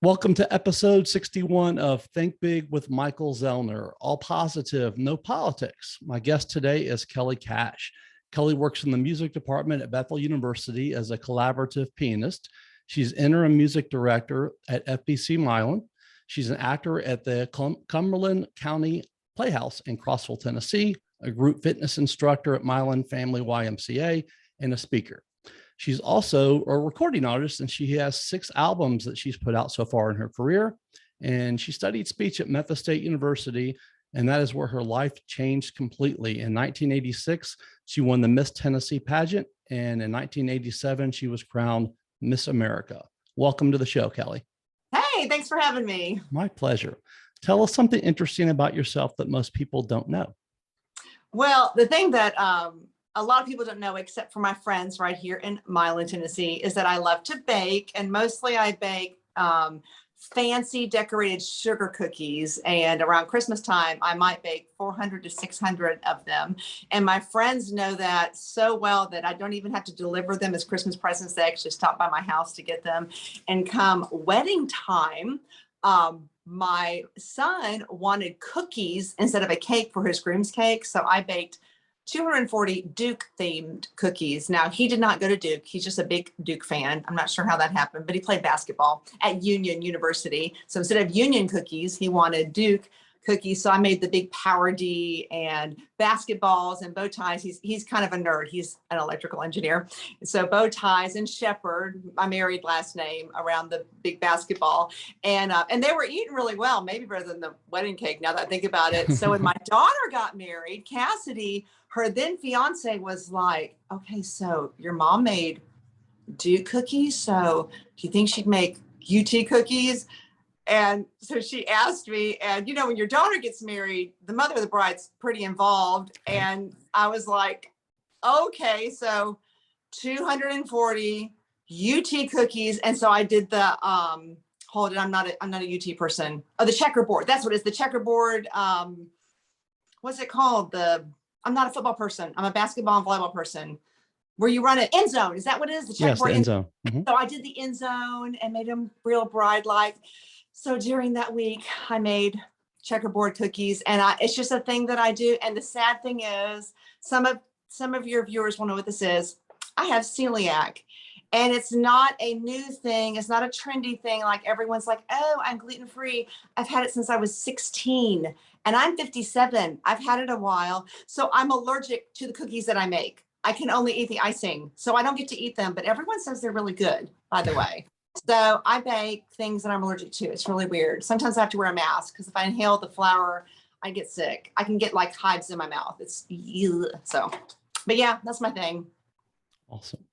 Welcome to episode 61 of Think Big with Michael Zellner. All positive, no politics. My guest today is Kellye Cash. Kellye works in the music department at Bethel University as a collaborative pianist. She's interim music director at FBC Milan. She's an actor at the Cumberland County Playhouse in Crossville, Tennessee, a group fitness instructor at Milan Family YMCA, and a speaker. She's also a recording artist, and she has 6 albums that she's put out so far in her career. And she studied speech at Memphis State University, and that is where her life changed completely. In 1986, she won the Miss Tennessee pageant, and in 1987, she was crowned Miss America. Welcome to the show, Kellye. Hey, thanks for having me. My pleasure. Tell us something interesting about yourself that most people don't know. Well, the thing that a lot of people don't know, except for my friends right here in Milan, Tennessee, is that I love to bake, and mostly I bake fancy decorated sugar cookies. And around Christmas time, I might bake 400 to 600 of them. And my friends know that so well that I don't even have to deliver them as Christmas presents. They actually stop by my house to get them. And come wedding time, my son wanted cookies instead of a cake for his groom's cake. So I baked 240 Duke themed cookies. Now, he did not go to Duke. He's just a big Duke fan. I'm not sure how that happened, but he played basketball at Union University. So instead of Union cookies, he wanted Duke cookies. So I made the big Power D and basketballs and bow ties. He's kind of a nerd. He's an electrical engineer. So bow ties and Shepherd, my married last name, around the big basketball. And they were eating really well, maybe better than the wedding cake now that I think about it. So when my daughter got married, Cassidy, her then fiance, was like, okay, so your mom made Duke cookies. So do you think she'd make UT cookies? And so she asked me, and you know, when your daughter gets married, the mother of the bride's pretty involved. And I was like, okay, so 240 UT cookies. And so I did the, hold it, I'm not a UT person. Oh, the checkerboard. That's what it is. The checkerboard. What's it called? I'm not a football person. I'm a basketball and volleyball person. Where you run it, end zone. Is that what it is? The checkerboard. Yes, the end zone. Mm-hmm. So I did the end zone and made them real bride-like. So during that week, I made checkerboard cookies, and it's just a thing that I do. And the sad thing is, some of your viewers will know what this is. I have celiac, and it's not a new thing. It's not a trendy thing. Like everyone's like, oh, I'm gluten-free. I've had it since I was 16, and I'm 57. I've had it a while. So I'm allergic to the cookies that I make. I can only eat the icing, so I don't get to eat them, but everyone says they're really good, by the way. So I bake things that I'm allergic to. It's really weird. Sometimes I have to wear a mask because if I inhale the flour, I get sick. I can get like hives in my mouth. It's so, but yeah, that's my thing. Awesome.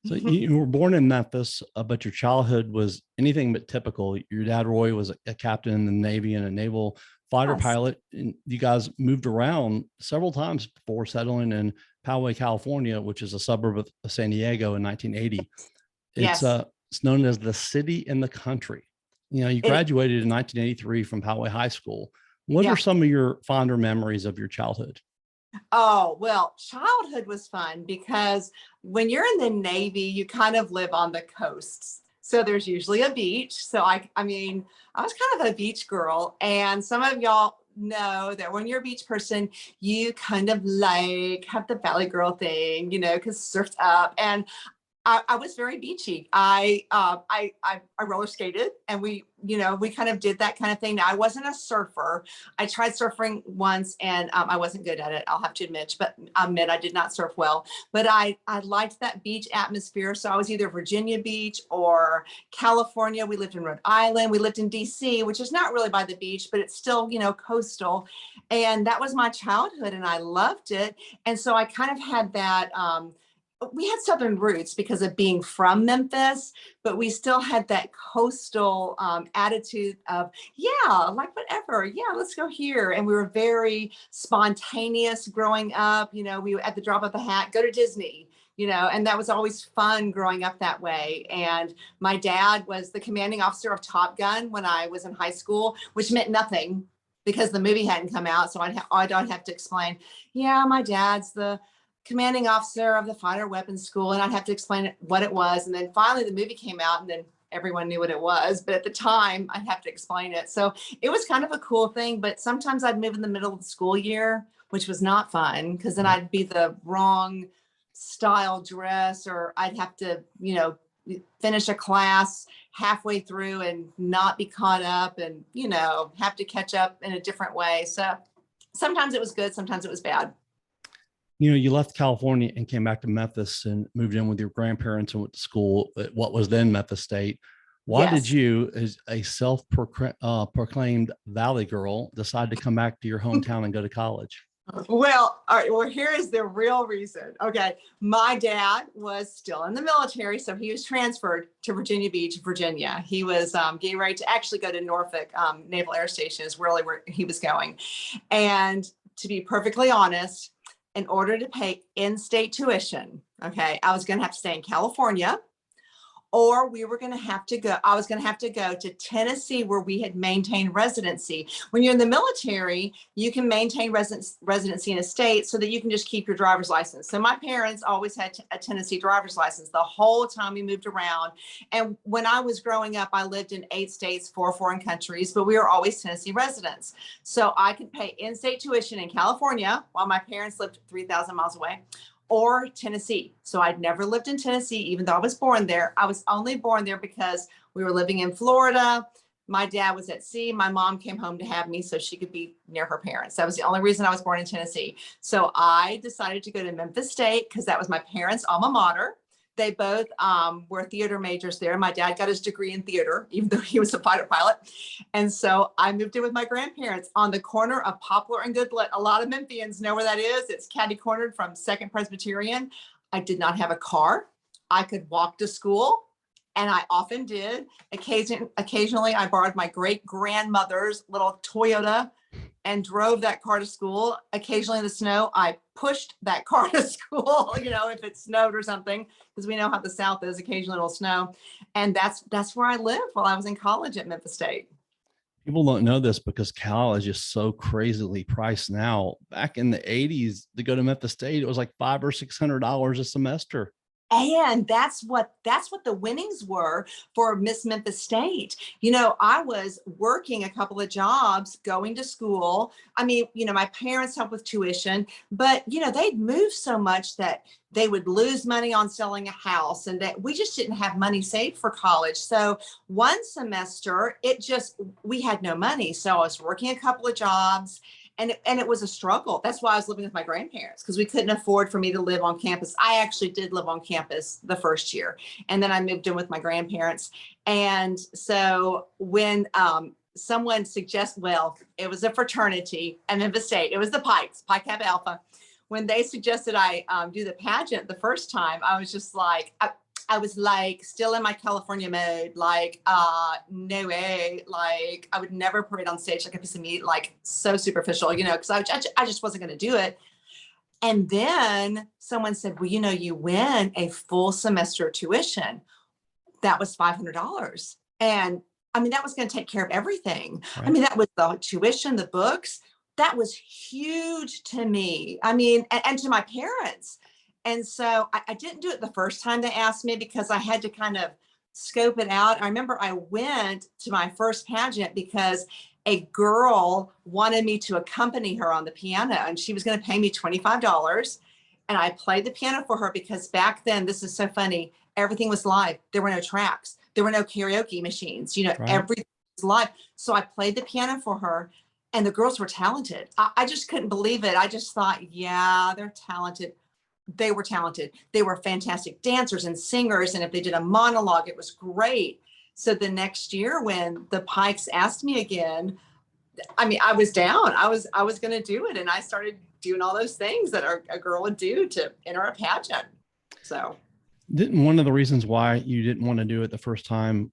So you were born in Memphis, but your childhood was anything but typical. Your dad, Roy, was a captain in the Navy and a naval fighter pilot. And you guys moved around several times before settling in Poway, California, which is a suburb of San Diego, in 1980. It's known as the city in the country. You know, you graduated in 1983 from Poway High School. What are some of your fonder memories of your childhood? Oh, well, childhood was fun because when you're in the Navy, you kind of live on the coasts. So there's usually a beach. So I mean, I was kind of a beach girl, and some of y'all know that when you're a beach person, you kind of like have the Valley Girl thing, you know, because surf's up. And I was very beachy. I roller skated, and we kind of did that kind of thing. Now, I wasn't a surfer. I tried surfing once, and I wasn't good at it. I'll have to admit, I did not surf well. But I liked that beach atmosphere. So I was either Virginia Beach or California. We lived in Rhode Island. We lived in DC, which is not really by the beach, but it's still, coastal. And that was my childhood, and I loved it. And so I kind of had that. We had Southern roots because of being from Memphis, but we still had that coastal attitude of, like whatever. Yeah, let's go here. And we were very spontaneous growing up. We at the drop of a hat, go to Disney, and that was always fun growing up that way. And my dad was the commanding officer of Top Gun when I was in high school, which meant nothing because the movie hadn't come out. So I don't have to explain, my dad's the commanding officer of the fighter weapons school, and I'd have to explain what it was. And then finally the movie came out, and then everyone knew what it was, but at the time I'd have to explain it. So it was kind of a cool thing, but sometimes I'd move in the middle of the school year, which was not fun because then I'd be the wrong style dress, or I'd have to, finish a class halfway through and not be caught up and, have to catch up in a different way. So sometimes it was good. Sometimes it was bad. You left California and came back to Memphis and moved in with your grandparents and went to school at what was then Memphis State. Why did you, as a self-proclaimed Valley girl, decide to come back to your hometown and go to college? Well, all right. Well, here is the real reason. Okay. My dad was still in the military, so he was transferred to Virginia Beach, Virginia. He was getting ready to actually go to Norfolk Naval Air Station is really where he was going. And to be perfectly honest, in order to pay in-state tuition, okay, I was going to have to stay in California, or we were going to have to go, I was going to have to go to Tennessee where we had maintained residency. When you're in the military, you can maintain residency in a state so that you can just keep your driver's license. So my parents always had a Tennessee driver's license the whole time we moved around. And when I was growing up, I lived in 8 states, 4 foreign countries, but we were always Tennessee residents. So I could pay in-state tuition in California while my parents lived 3,000 miles away, or Tennessee. So I'd never lived in Tennessee, even though I was born there. I was only born there because we were living in Florida. My dad was at sea. My mom came home to have me so she could be near her parents. That was the only reason I was born in Tennessee. So I decided to go to Memphis State because that was my parents' alma mater. They both were theater majors there. My dad got his degree in theater, even though he was a fighter pilot. And so I moved in with my grandparents on the corner of Poplar and Goodlet. A lot of Memphians know where that is. It's catty cornered from Second Presbyterian. I did not have a car. I could walk to school, and I often did. Occasionally, I borrowed my great grandmother's little Toyota and drove that car to school. Occasionally in the snow, I pushed that car to school, if it snowed or something, because we know how the South is, occasionally it'll snow. And that's where I lived while I was in college at Memphis State. People don't know this because college is so crazily priced now. Back in the 80s, to go to Memphis State, it was like $500 or $600 a semester. And that's what the winnings were for Miss Memphis State. I was working a couple of jobs, going to school. I mean, my parents helped with tuition, but they'd moved so much that they would lose money on selling a house, and that we just didn't have money saved for college. So one semester, we had no money. So I was working a couple of jobs. And it was a struggle. That's why I was living with my grandparents, because we couldn't afford for me to live on campus. I actually did live on campus the first year, and then I moved in with my grandparents. And so when someone suggests, it was a fraternity at Memphis State. It was the Pikes, Pi Kappa Alpha. When they suggested I do the pageant the first time, I was just like, I was like still in my California mode, like, no way, like I would never parade on stage like a piece of meat, like so superficial, because I just wasn't going to do it. And then someone said, well, you win a full semester tuition. That was $500. And I mean, that was going to take care of everything. Right. I mean, that was the tuition, the books. That was huge to me. I mean, and to my parents. And so I didn't do it the first time they asked me because I had to kind of scope it out. I remember I went to my first pageant because a girl wanted me to accompany her on the piano, and she was going to pay me $25. And I played the piano for her because back then, this is so funny, everything was live. There were no tracks. There were no karaoke machines. Right. Everything was live. So I played the piano for her, and the girls were talented. I just couldn't believe it. I just thought, yeah, they're talented. They were talented. They were fantastic dancers and singers. And if they did a monologue, it was great. So the next year when the Pikes asked me again, I mean, I was down. I was going to do it. And I started doing all those things that a girl would do to enter a pageant. So didn't one of the reasons why you didn't want to do it the first time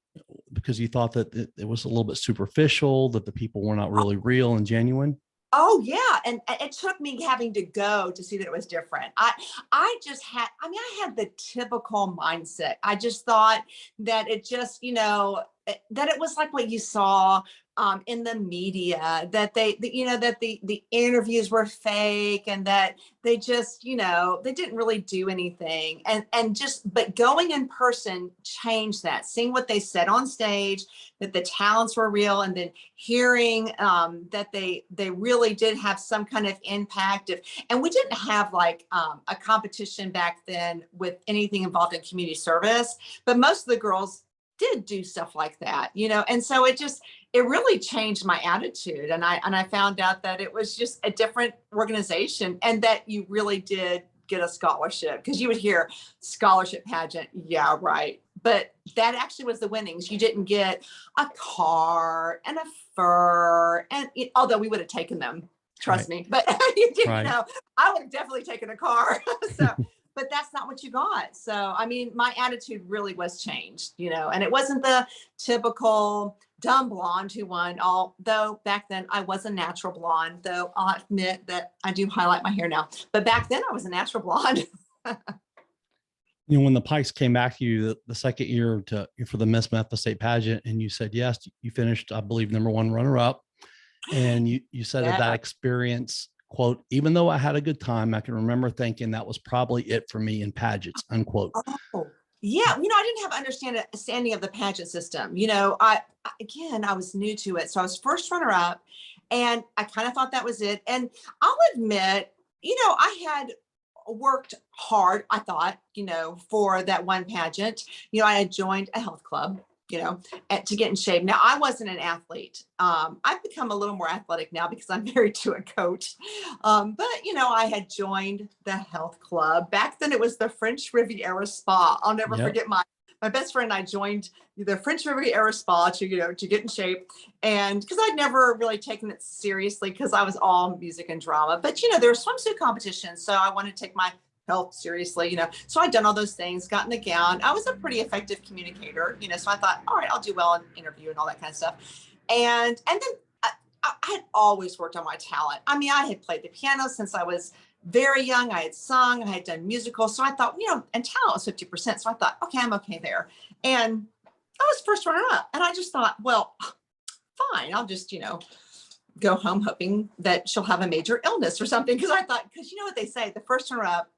because you thought that it was a little bit superficial, that the people were not really real and genuine? Oh yeah. And it took me having to go to see that it was different. I had the typical mindset. I just thought that it just, that it was like what you saw in the media, that that the interviews were fake, and that they just, they didn't really do anything. But going in person changed that. Seeing what they said on stage, that the talents were real, and then hearing that they really did have some kind of impact. And we didn't have like a competition back then with anything involved in community service, but most of the girls did do stuff like that, and so it really changed my attitude. And I found out that it was just a different organization, and that you really did get a scholarship, because you would hear scholarship pageant. Yeah, right. But that actually was the winnings. You didn't get a car and a fur, and although we would have taken them, trust me, but you didn't know, I would have definitely taken a car. So but that's not what you got. So, I mean, my attitude really was changed, and it wasn't the typical dumb blonde who won, although back then I was a natural blonde, though I'll admit that I do highlight my hair now. But back then I was a natural blonde. When the Pikes came back to you the second year for the Miss Memphis State pageant, and you said yes, you finished, I believe, #1 runner-up. And you said that experience, quote, even though I had a good time, I can remember thinking that was probably it for me in pageants, unquote. Oh, yeah. I didn't have understanding of the pageant system. I was new to it. So I was first runner up, and I kind of thought that was it. And I'll admit, I had worked hard, I thought, for that one pageant. I had joined a health club, to get in shape. Now, I wasn't an athlete. I've become a little more athletic now because I'm married to a coach. But, I had joined the health club. Back then it was the French Riviera Spa. I'll never forget my best friend and I joined the French Riviera Spa to get in shape. And because I'd never really taken it seriously, because I was all music and drama. But, there were swimsuit competitions. So I wanted to take my health seriously, so I'd done all those things, gotten the gown. I was a pretty effective communicator, so I thought, all right, I'll do well in interview and all that kind of stuff. And then I had always worked on my talent. I had played the piano since I was very young. I had sung, I had done musicals. So I thought, and talent was 50%. So I thought, okay, I'm okay there. And I was first runner up. And I just thought, well, fine, I'll just, go home hoping that she'll have a major illness or something. Because I thought, because what they say, the first runner up,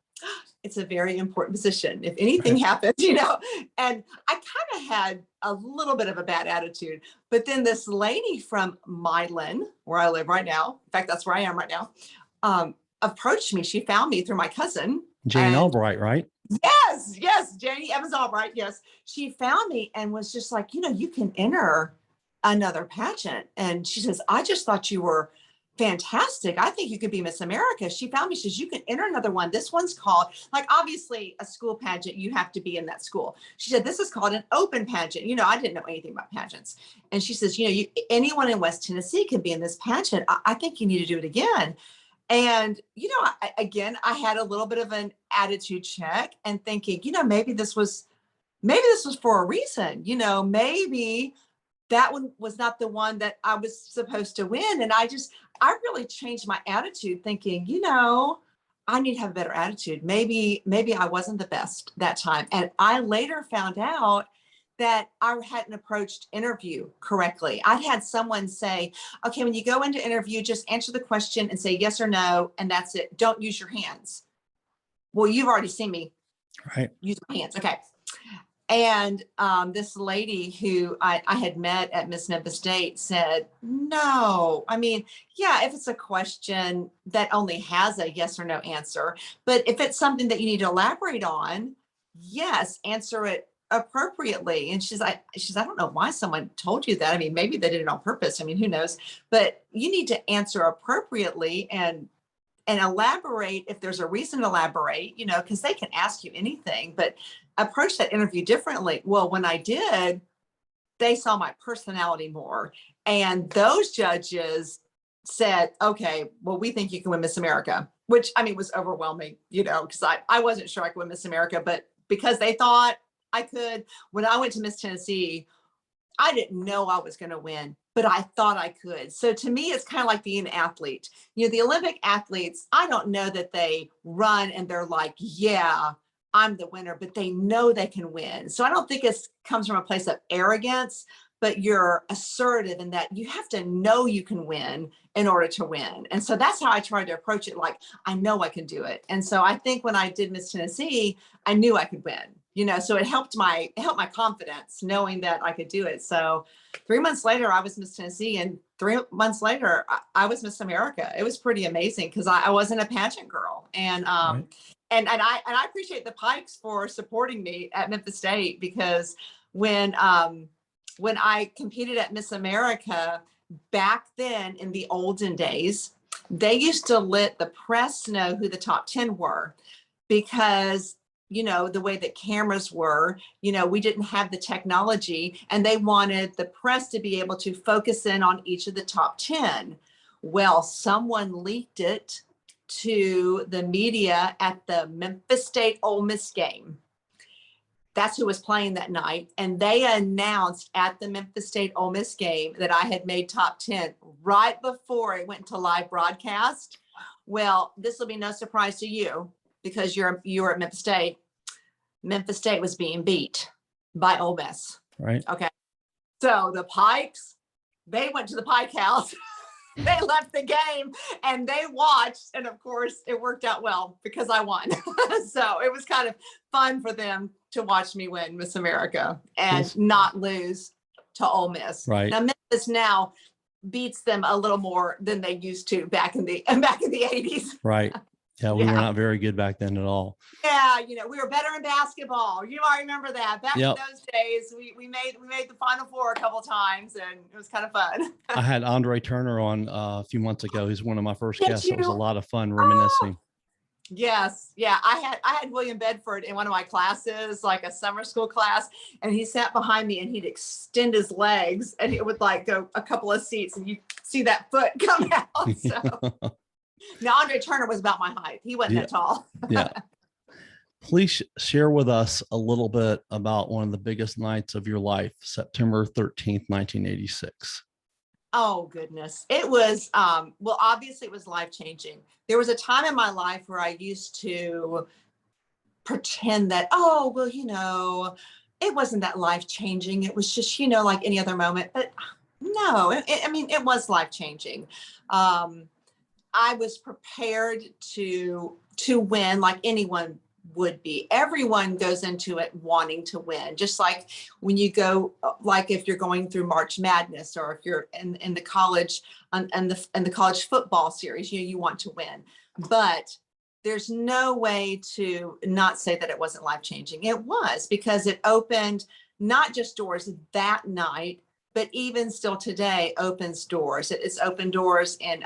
it's a very important position. If anything happens, and I kind of had a little bit of a bad attitude. But then this lady from Milan, where I live right now, in fact, that's where I am right now, approached me. She found me through my cousin. Jane Albright, right? Yes. Janie Evans Albright. Yes. She found me and was just like, you can enter another pageant. And she says, I just thought you were fantastic. I think you could be Miss America. She found me, she says, you can enter another one. This one's called, like, obviously a school pageant, you have to be in that school. She said, this is called an open pageant. I didn't know anything about pageants. And she says, anyone in West Tennessee can be in this pageant. I think you need to do it again. And, I had a little bit of an attitude check and thinking, maybe this was for a reason, maybe that one was not the one that I was supposed to win. And I really changed my attitude thinking, I need to have a better attitude. Maybe I wasn't the best that time. And I later found out that I hadn't approached interview correctly. I'd had someone say, okay, when you go into interview, just answer the question and say yes or no, and that's it. Don't use your hands. Well, you've already seen me use my hands. Okay. And this lady who I had met at Miss Memphis State said, no, if it's a question that only has a yes or no answer, but if it's something that you need to elaborate on, yes, answer it appropriately. And she's like, I don't know why someone told you that. Maybe they did it on purpose. Who knows? But you need to answer appropriately and elaborate if there's a reason to elaborate, because they can ask you anything, but approach that interview differently. Well, when I did, they saw my personality more. And those judges said, okay, well, we think you can win Miss America, which was overwhelming, because I wasn't sure I could win Miss America, but because they thought I could. When I went to Miss Tennessee, I didn't know I was going to win, but I thought I could. So to me, it's kind of like being an athlete. The Olympic athletes, I don't know that they run and they're like, yeah, I'm the winner, but they know they can win. So I don't think it comes from a place of arrogance, but you're assertive in that you have to know you can win in order to win. And so that's how I tried to approach it. Like, I know I can do it. And so I think when I did Miss Tennessee, I knew I could win, so it helped my confidence knowing that I could do it. So 3 months later, I was Miss Tennessee, and 3 months later, I was Miss America. It was pretty amazing because I wasn't a pageant girl. And, Right. and I appreciate the Pikes for supporting me at Memphis State, because when I competed at Miss America back then in the olden days, they used to let the press know who the top 10 were, because the way that cameras were, we didn't have the technology, and they wanted the press to be able to focus in on each of the top 10. Well, someone leaked it to the media at the Memphis State Ole Miss game. That's who was playing that night. And they announced at the Memphis State Ole Miss game that I had made top 10 right before it went to live broadcast. Well, this will be no surprise to you, because you were at Memphis State. Memphis State was being beat by Ole Miss. Right. Okay. So the Pikes, they went to the Pike House. They left the game and they watched. And of course, it worked out well because I won. So it was kind of fun for them to watch me win Miss America and not lose to Ole Miss. Right. Now, Memphis now beats them a little more than they used to back in the 80s. Right. Yeah, we were not very good back then at all. Yeah, we were better in basketball. I remember that. Back in those days, we made the Final Four a couple times, and it was kind of fun. I had Andre Turner on a few months ago. He's one of my first guests. It was a lot of fun reminiscing. Yes. Yeah. I had William Bedford in one of my classes, like a summer school class, and he sat behind me and he'd extend his legs and it would go a couple of seats and you see that foot come out. So now Andre Turner was about my height. He wasn't that tall. Yeah. Please share with us a little bit about one of the biggest nights of your life, September 13th, 1986. Oh, goodness. It was, well, obviously it was life-changing. There was a time in my life where I used to pretend that, it wasn't that life-changing. It was just, like any other moment. But no, it was life-changing. I was prepared to win like anyone would be. Everyone goes into it wanting to win, just like when you go, like if you're going through March Madness, or if you're in the college and the college football series, you want to win. But there's no way to not say that it wasn't life-changing. It was, because it opened not just doors that night, but even still today opens doors. It's opened doors in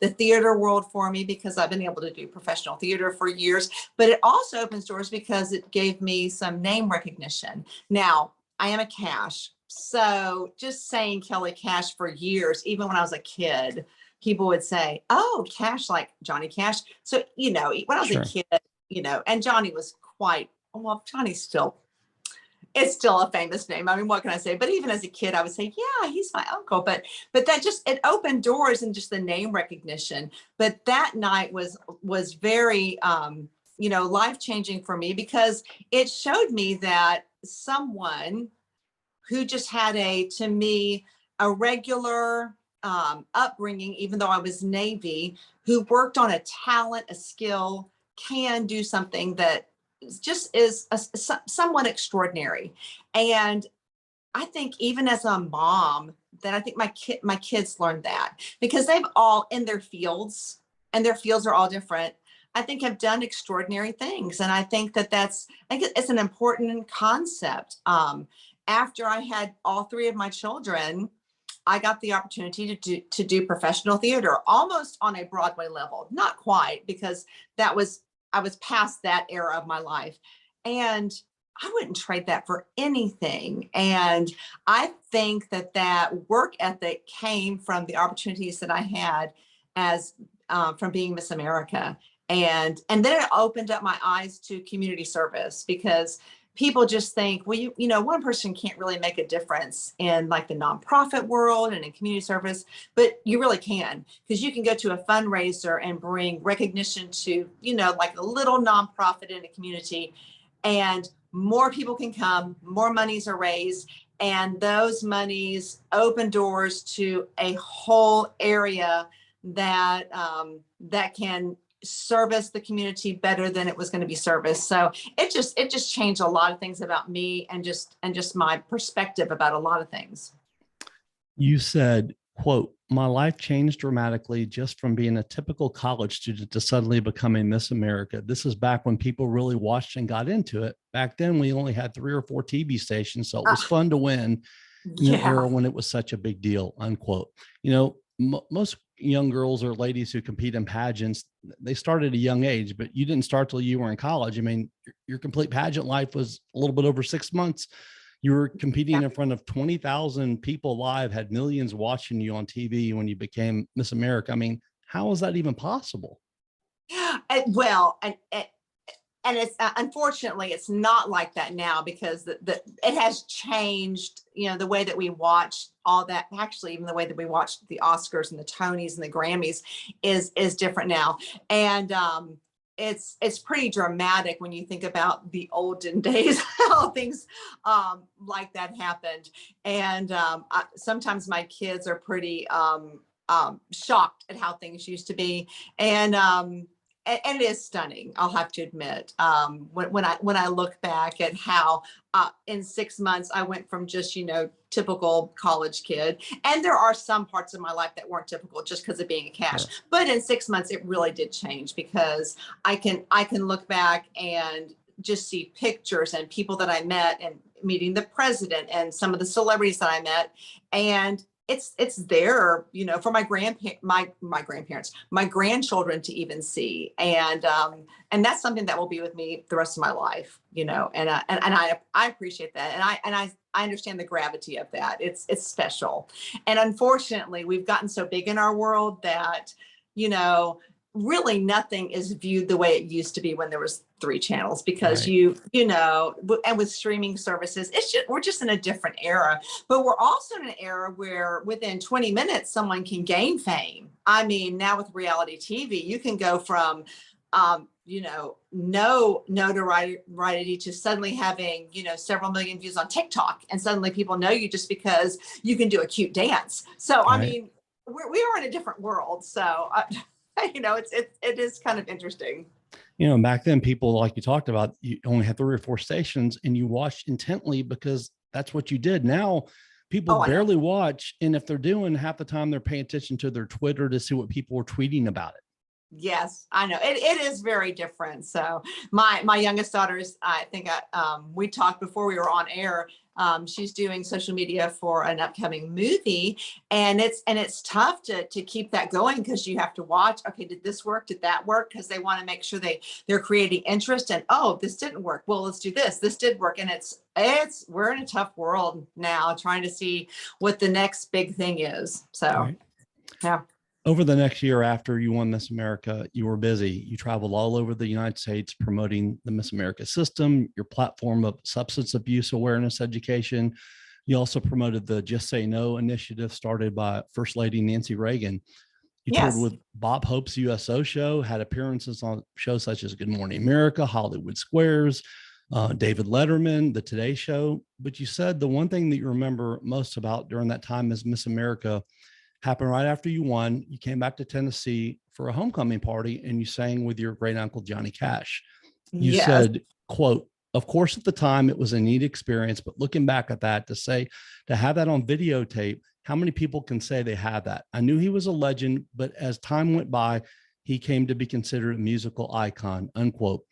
the theater world for me, because I've been able to do professional theater for years, but it also opens doors because it gave me some name recognition. Now, I am a Cash. So just saying Kellye Cash for years, even when I was a kid, people would say, oh, Cash, like Johnny Cash. So, when I was a kid, and Johnny was Johnny's it's still a famous name. I mean, what can I say? But even as a kid, I would say, yeah, he's my uncle. But that it opened doors and just the name recognition. But that night was very, life-changing for me, because it showed me that someone who just had to me, a regular upbringing, even though I was Navy, who worked on a talent, a skill, can do something that just is somewhat extraordinary. And I think even as a mom, that I think my kids learned that, because they've all in their fields, and their fields are all different, I think have done extraordinary things. And I think it's an important concept. After I had all three of my children, I got the opportunity to do professional theater, almost on a Broadway level, not quite, because I was past that era of my life, and I wouldn't trade that for anything. And I think that work ethic came from the opportunities that I had as from being Miss America. And then it opened up my eyes to community service, because people just think, well, one person can't really make a difference in like the nonprofit world and in community service, but you really can, because you can go to a fundraiser and bring recognition to, like a little nonprofit in a community, and more people can come, more monies are raised, And those monies open doors to a whole area that that can service the community better than it was going to be serviced. So it just changed a lot of things about me and just my perspective about a lot of things. You said, quote, "My life changed dramatically just from being a typical college student to suddenly becoming Miss America. This is back when people really watched and got into it. Back then, we only had 3 or 4 TV stations, so it was fun to win in an era when it was such a big deal," unquote. You know, most young girls or ladies who compete in pageants, they start at a young age, but you didn't start till you were in college. I mean, your complete pageant life was a little bit over 6 months. You were competing in front of 20,000 people live, had millions watching you on TV when you became Miss America. I mean, how is that even possible? Well, and it's unfortunately it's not like that now, because it has changed, you know, the way that we watch all that. Actually, even the way that we watch the Oscars and the Tonys and the Grammys is different now. And it's pretty dramatic when you think about the olden days, how things like that happened. And sometimes my kids are pretty shocked at how things used to be. And it is stunning, I'll have to admit, when I look back at how in 6 months I went from just, you know, typical college kid, and there are some parts of my life that weren't typical just because of being a Cash, Sure. but in 6 months it really did change, because I can look back and just see pictures and people that I met, and meeting the president and some of the celebrities that I met, and it's there, you know, for my grandparents, my grandchildren to even see. And that's something that will be with me the rest of my life, you know, and I appreciate that. And I understand the gravity of that. It's special. And unfortunately, we've gotten so big in our world that, you know, really nothing is viewed the way it used to be when there was 3 channels, because Right. you know, and with streaming services, we're just in a different era. But we're also in an era where within 20 minutes someone can gain fame. I mean, now with reality TV, you can go from you know, no notoriety to suddenly having, you know, several million views on TikTok, and suddenly people know you just because you can do a cute dance. So I Right. mean, we are in a different world. So you know, it is kind of interesting. You know, back then, people, like you talked about, you only had 3 or 4 stations and you watched intently because that's what you did. Now, people Oh, I know. barely watch. And if they're doing, half the time, they're paying attention to their Twitter to see what people are tweeting about it. Yes, I know. It is very different. So my youngest daughter's, I think we talked before we were on air. She's doing social media for an upcoming movie, and it's tough to keep that going, because you have to watch. Okay, did this work? Did that work? Because they want to make sure they're creating interest. And oh, this didn't work. Well, let's do this. This did work. And we're in a tough world now, trying to see what the next big thing is. So Right. yeah. Over the next year after you won Miss America, you were busy. You traveled all over the United States promoting the Miss America system, your platform of substance abuse awareness education. You also promoted the Just Say No initiative started by First Lady Nancy Reagan. You toured Yes. with Bob Hope's USO show, had appearances on shows such as Good Morning America, Hollywood Squares, David Letterman, The Today Show. But you said the one thing that you remember most about during that time as Miss America happened right after you won. You came back to Tennessee for a homecoming party and you sang with your great uncle, Johnny Cash. You Yes. said, quote, "Of course, at the time it was a neat experience, but looking back at that, to have that on videotape, how many people can say they have that? I knew he was a legend, but as time went by, he came to be considered a musical icon," unquote.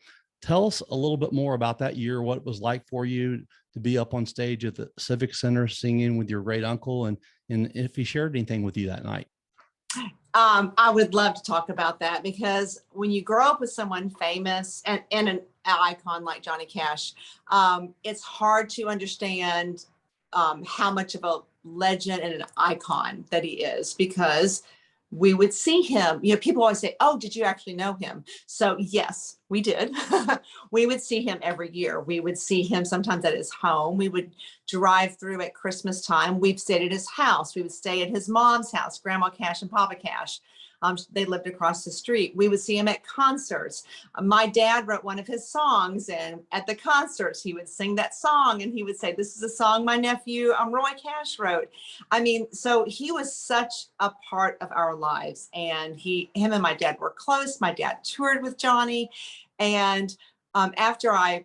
Tell us a little bit more about that year, what it was like for you to be up on stage at the Civic Center singing with your great uncle, and if he shared anything with you that night. I would love to talk about that, because when you grow up with someone famous and an icon like Johnny Cash, it's hard to understand how much of a legend and an icon that he is, because we would see him. You know, people always say, "Oh, did you actually know him?" So yes, we did. We would see him every year. We would see him sometimes at his home. We would drive through at Christmas time. We've stayed at his house. We would stay at his mom's house, Grandma Cash and Papa Cash. They lived across the street. We would see him at concerts. My dad wrote one of his songs, and at the concerts, he would sing that song, and he would say, "This is a song my nephew Roy Cash wrote." I mean, so he was such a part of our lives, and him and my dad were close. My dad toured with Johnny, and after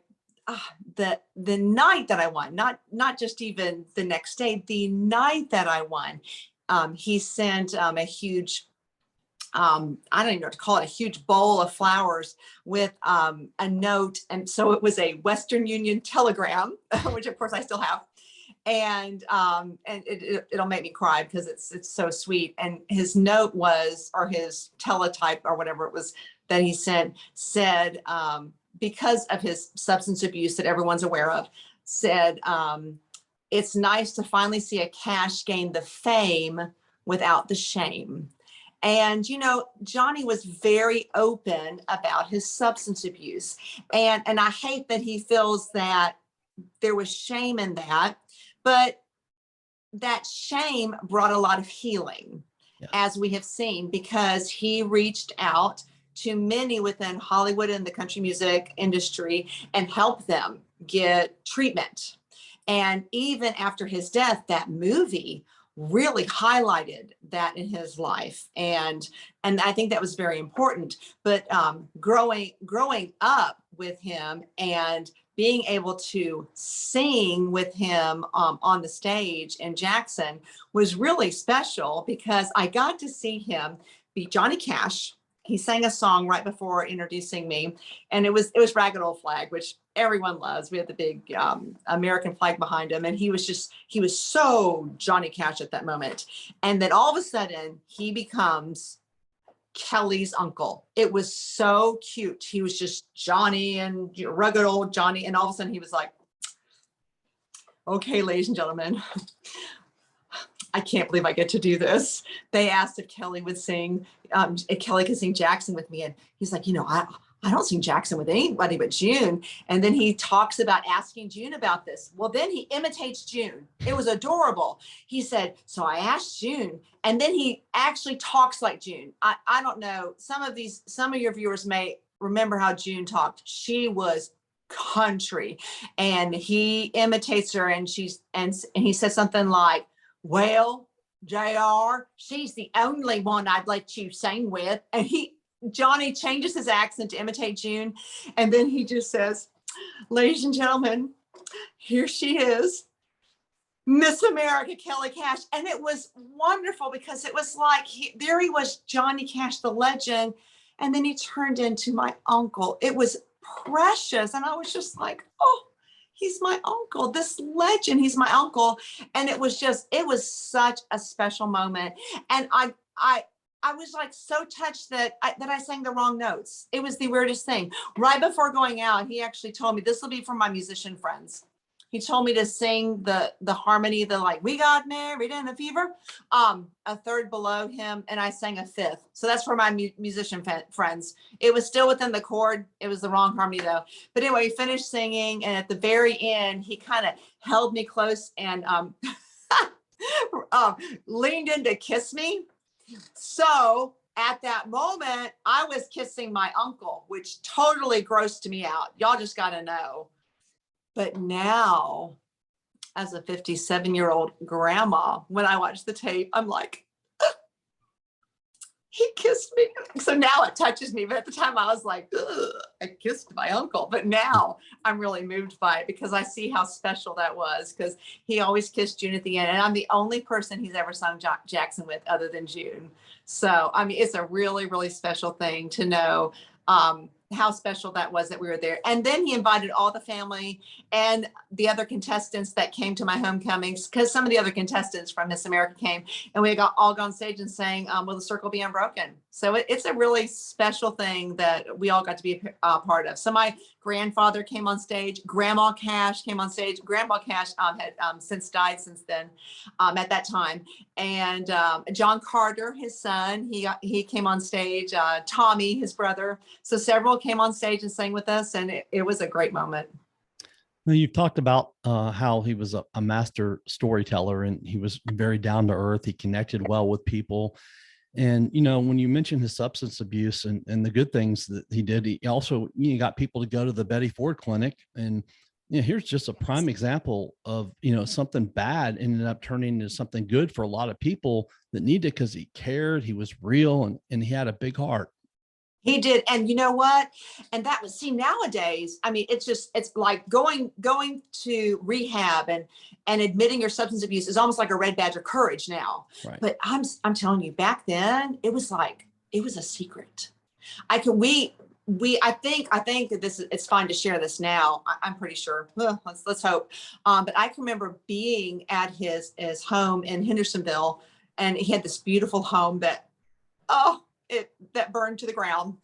the night that I won, not just even the next day, the night that I won, he sent a huge, I don't even know what to call it, a huge bowl of flowers with a note. And so it was a Western Union telegram, which of course I still have. And it'll make me cry because it's so sweet. And his note was, or his teletype or whatever it was that he sent, said, because of his substance abuse that everyone's aware of, said, it's nice to finally see a Cash gain the fame without the shame. And, you know, Johnny was very open about his substance abuse. And I hate that he feels that there was shame in that, but that shame brought a lot of healing, as we have seen, because he reached out to many within Hollywood and the country music industry and helped them get treatment. And even after his death, that movie really highlighted that in his life. And I think that was very important. But growing up with him and being able to sing with him on the stage in Jackson was really special, because I got to see him be Johnny Cash. He sang a song right before introducing me, and it was Ragged Old Flag, which everyone loves. We had the big American flag behind him, and he was so Johnny Cash at that moment. And then all of a sudden he becomes Kellye's uncle. It was so cute. He was just Johnny and rugged old Johnny, and all of a sudden he was like, "Okay, ladies and gentlemen, I can't believe I get to do this." They asked if Kellye would sing, if Kellye could sing Jackson with me. And he's like, "You know, I don't sing Jackson with anybody but June." And then he talks about asking June about this. Well, then he imitates June. It was adorable. He said, "So I asked June." And then he actually talks like June. I don't know. Some of your viewers may remember how June talked. She was country, and he imitates her, and he says something like, "Well, JR, she's the only one I'd let you sing with." And Johnny changes his accent to imitate June. And then he just says, "Ladies and gentlemen, here she is, Miss America, Kellye Cash." And it was wonderful, because it was like, there he was, Johnny Cash, the legend. And then he turned into my uncle. It was precious. And I was just like, oh, he's my uncle, this legend, he's my uncle. And it was such a special moment. And I was like so touched that I sang the wrong notes. It was the weirdest thing. Right before going out, he actually told me, "This will be for my musician friends." He told me to sing the harmony, the like, "We got married in a fever," a third below him, and I sang a fifth. So that's for my musician friends. It was still within the chord. It was the wrong harmony though. But anyway, he finished singing, and at the very end, he kind of held me close and leaned in to kiss me. So at that moment, I was kissing my uncle, which totally grossed me out. Y'all just got to know. But now, as a 57-year-old grandma, when I watch the tape, I'm like, he kissed me. So now it touches me. But at the time I was like, I kissed my uncle. But now I'm really moved by it, because I see how special that was, because he always kissed June at the end. And I'm the only person he's ever sung Jackson with other than June. So, I mean, it's a really, really special thing to know how special that was that we were there. And then he invited all the family and the other contestants that came to my homecomings, because some of the other contestants from Miss America came, and we got all on stage and sang "Will the Circle Be Unbroken." So it's a really special thing that we all got to be a part of. So my grandfather came on stage, Grandma Cash came on stage. Grandma Cash had since died since then, at that time. And John Carter, his son, he came on stage, Tommy, his brother. So several came on stage and sang with us, and it was a great moment. Now, you've talked about how he was a master storyteller, and he was very down to earth. He connected well with people. And, when you mention his substance abuse and the good things that he did, he also, got people to go to the Betty Ford Clinic. And, here's just a prime example of, something bad ended up turning into something good for a lot of people that needed it because he cared, he was real, and he had a big heart. He did. And you know what? And that was, see, nowadays, I mean, it's like going to rehab and admitting your substance abuse is almost like a red badge of courage now. Right. But I'm telling you, back then it was a secret. I think that it's fine to share this now. I'm pretty sure. Let's hope. But I can remember being at his home in Hendersonville, and he had this beautiful home that, that burned to the ground.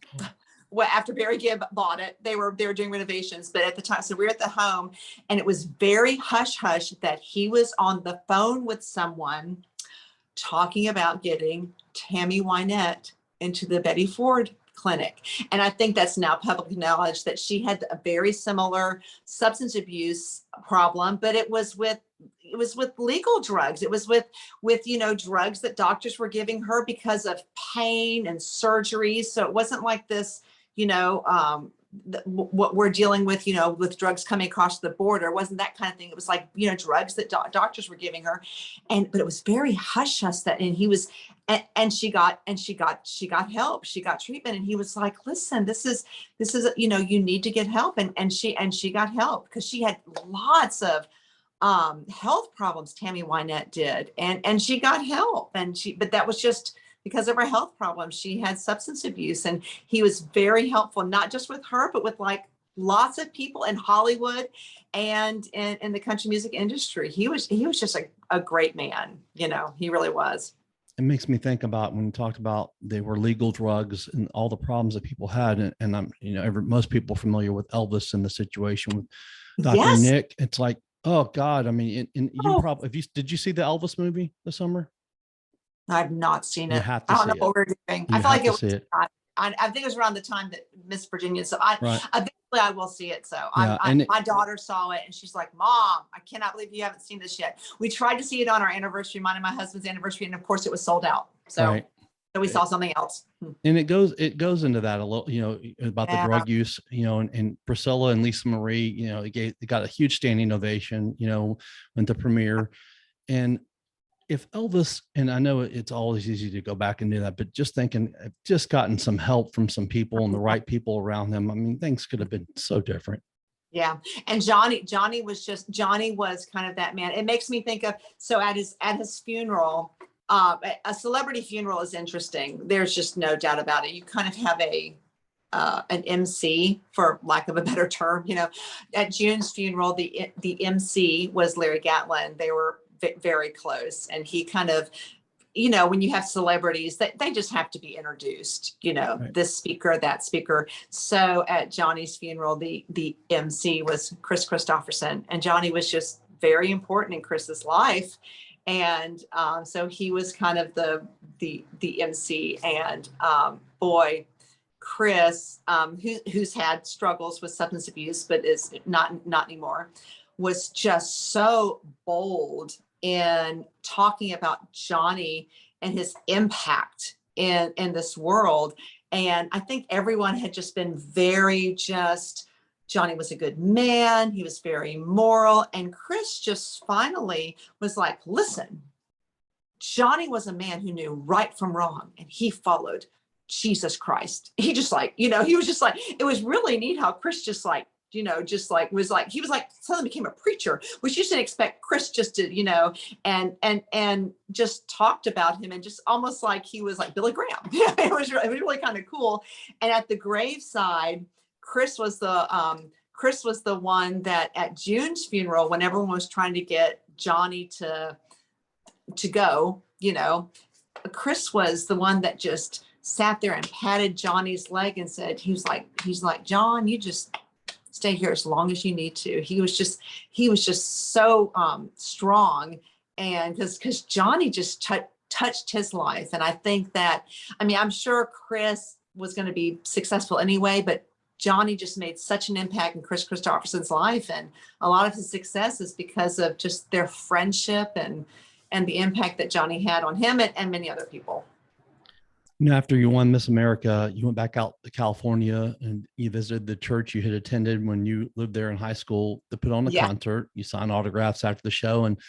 Well, after Barry Gibb bought it, they were doing renovations, but at the time, so we were at the home, and it was very hush hush that he was on the phone with someone talking about getting Tammy Wynette into the Betty Ford Clinic. And I think that's now public knowledge that she had a very similar substance abuse problem, but it was with legal drugs. It was with drugs that doctors were giving her because of pain and surgeries. So it wasn't like this, what we're dealing with, with drugs coming across the border. It wasn't that kind of thing. It was like, drugs that doctors were giving her. But it was very hush hush that, and he was, and she got help. She got treatment. And he was like, listen, this is, you need to get help. And she got help because she had lots of health problems. Tammy Wynette did. And she got help, but that was just because of her health problems. She had substance abuse, and he was very helpful, not just with her, but with like lots of people in Hollywood and in the country music industry. He was just a great man. He really was. It makes me think about when we talked about they were legal drugs and all the problems that people had. And I'm, most people are familiar with Elvis and the situation with Dr. Yes. Nick. It's like, oh God. I mean, and you probably, did you see the Elvis movie this summer? I've not seen it. You have to I don't see know it. what we're doing. You I feel like have to see it. I think it was around the time that Miss Virginia. So Right. eventually I will see it. So Yeah, my daughter saw it, and she's like, Mom, I cannot believe you haven't seen this yet. We tried to see it on our anniversary, mine and my husband's anniversary. And of course it was sold out. So, right. So we saw something else. And it goes into that a little, about the drug use, and Priscilla and Lisa Marie, they got a huge standing ovation, when the premiere. And if Elvis, and I know it's always easy to go back and do that, but just thinking, I've just gotten some help from some people and the right people around him. I mean, things could have been so different. Yeah. And Johnny was kind of that man. It makes me think of, so at his funeral, a celebrity funeral is interesting. There's just no doubt about it. You kind of have an MC, for lack of a better term. At June's funeral, the MC was Larry Gatlin. They were very close, and he kind of, when you have celebrities, that they just have to be introduced. Right. This speaker, that speaker. So at Johnny's funeral, the MC was Chris Christopherson, and Johnny was just very important in Chris's life. And so he was kind of the MC, and boy, Chris, who's had struggles with substance abuse, but is not anymore, was just so bold in talking about Johnny and his impact in this world. And I think everyone had just been Johnny was a good man. He was very moral. And Chris just finally was like, listen, Johnny was a man who knew right from wrong, and he followed Jesus Christ. He just he was just like, it was really neat how Chris just he suddenly became a preacher, which you didn't expect Chris just to, and just talked about him, and just almost like he was like Billy Graham. It was really kind of cool. And at the graveside, Chris was the one that at June's funeral, when everyone was trying to get Johnny to go, Chris was the one that just sat there and patted Johnny's leg and said, he's like, John, you just stay here as long as you need to. He was just so strong. And because Johnny just touched his life. And I think that, I'm sure Chris was going to be successful anyway, but Johnny just made such an impact in Chris Christopherson's life. And a lot of his success is because of just their friendship and the impact that Johnny had on him and many other people. After you won Miss America, you went back out to California and you visited the church you had attended when you lived there in high school to put on a Yeah. concert. You signed autographs after the show, and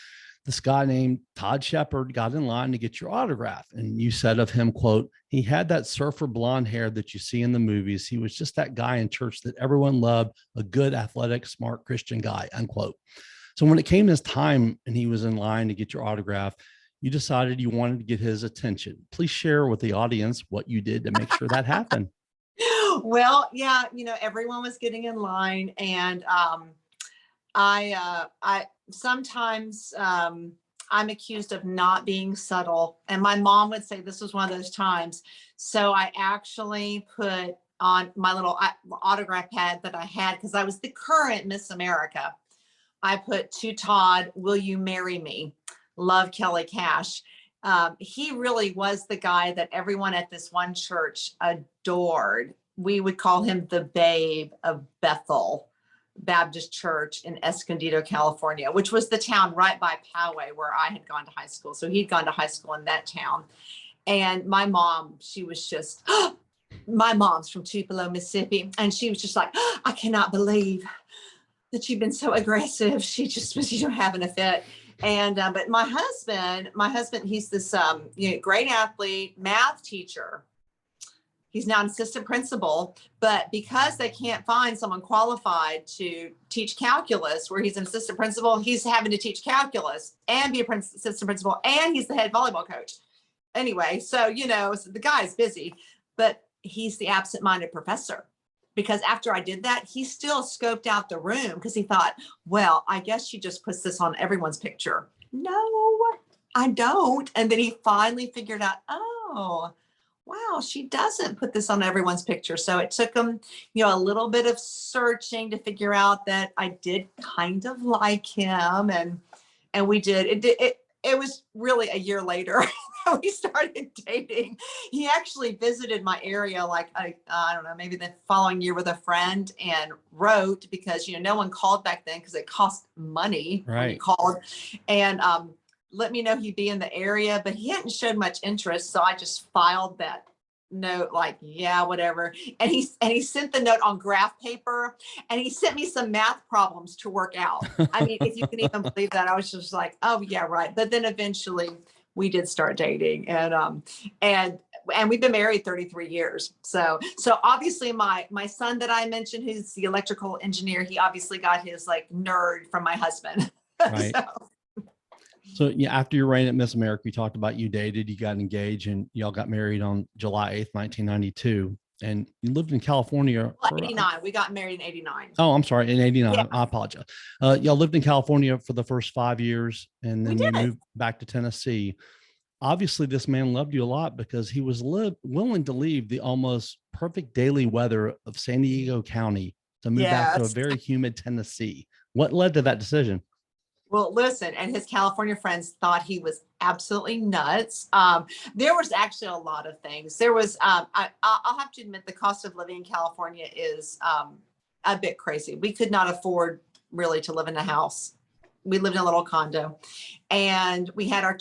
this guy named Todd Shepard got in line to get your autograph. And you said of him, quote, he had that surfer blonde hair that you see in the movies. He was just that guy in church that everyone loved, a good, athletic, smart Christian guy, unquote. So when it came this time and he was in line to get your autograph, you decided you wanted to get his attention. Please share with the audience what you did to make sure that happened. Well, yeah, everyone was getting in line, and I sometimes I'm accused of not being subtle, and my mom would say this was one of those times. So I actually put on my little autograph pad that I had, because I was the current Miss America. I put, to Todd, will you marry me? Love, Kellye Cash. He really was the guy that everyone at this one church adored. We would call him the Babe of Bethel Baptist Church in Escondido, California, which was the town right by Poway where I had gone to high school. So he'd gone to high school in that town. And my mom, she was just, my mom's from Tupelo, Mississippi. And she was just like, I cannot believe that you've been so aggressive. She just was, having a fit. And, but my husband, he's this, great athlete, math teacher. He's now an assistant principal, but because they can't find someone qualified to teach calculus, where he's an assistant principal, he's having to teach calculus and be assistant principal, and he's the head volleyball coach. Anyway, so, so the guy's busy, but he's the absent-minded professor. Because after I did that, he still scoped out the room, because he thought, well, I guess she just puts this on everyone's picture. No, I don't. And then he finally figured out, oh, wow, she doesn't put this on everyone's picture. So it took him, a little bit of searching to figure out that I did kind of like him. And we did. It was really a year later that we started dating. He actually visited my area, like, I don't know, maybe the following year with a friend, and wrote, because, no one called back then because it cost money when you called, and let me know he'd be in the area, but he hadn't showed much interest. So I just filed that note, like, yeah, whatever. And he sent the note on graph paper, and he sent me some math problems to work out. I mean, if you can even believe that, I was just like, oh yeah, right. But then eventually we did start dating, and we've been married 33 years. So obviously my son that I mentioned, who's the electrical engineer, he obviously got his like nerd from my husband. Right. So yeah, after your reign at Miss America, you talked about you dated, you got engaged, and y'all got married on July 8th, 1992. And you lived in California. Well, 89. We got married in 89. Oh, I'm sorry. In 89. Yeah. I apologize. Y'all lived in California for the first 5 years, and then you moved back to Tennessee. Obviously, this man loved you a lot, because he was willing to leave the almost perfect daily weather of San Diego County to move back to a very humid Tennessee. What led to that decision? Well, listen, and his California friends thought he was absolutely nuts. There was actually a lot of things. There was, I'll have to admit, the cost of living in California is a bit crazy. We could not afford really to live in a house. We lived in a little condo, and we had our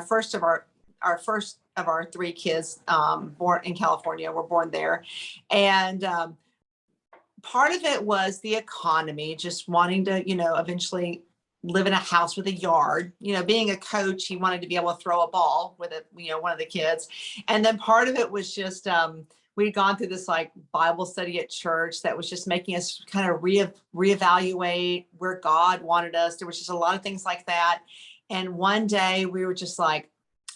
first of our three kids born in California, were born there. And part of it was the economy, just wanting to, eventually live in a house with a yard. Being a coach, he wanted to be able to throw a ball with one of the kids. And then part of it was just, we'd gone through this like Bible study at church that was just making us kind of reevaluate where God wanted us. There was just a lot of things like that. And one day we were just like,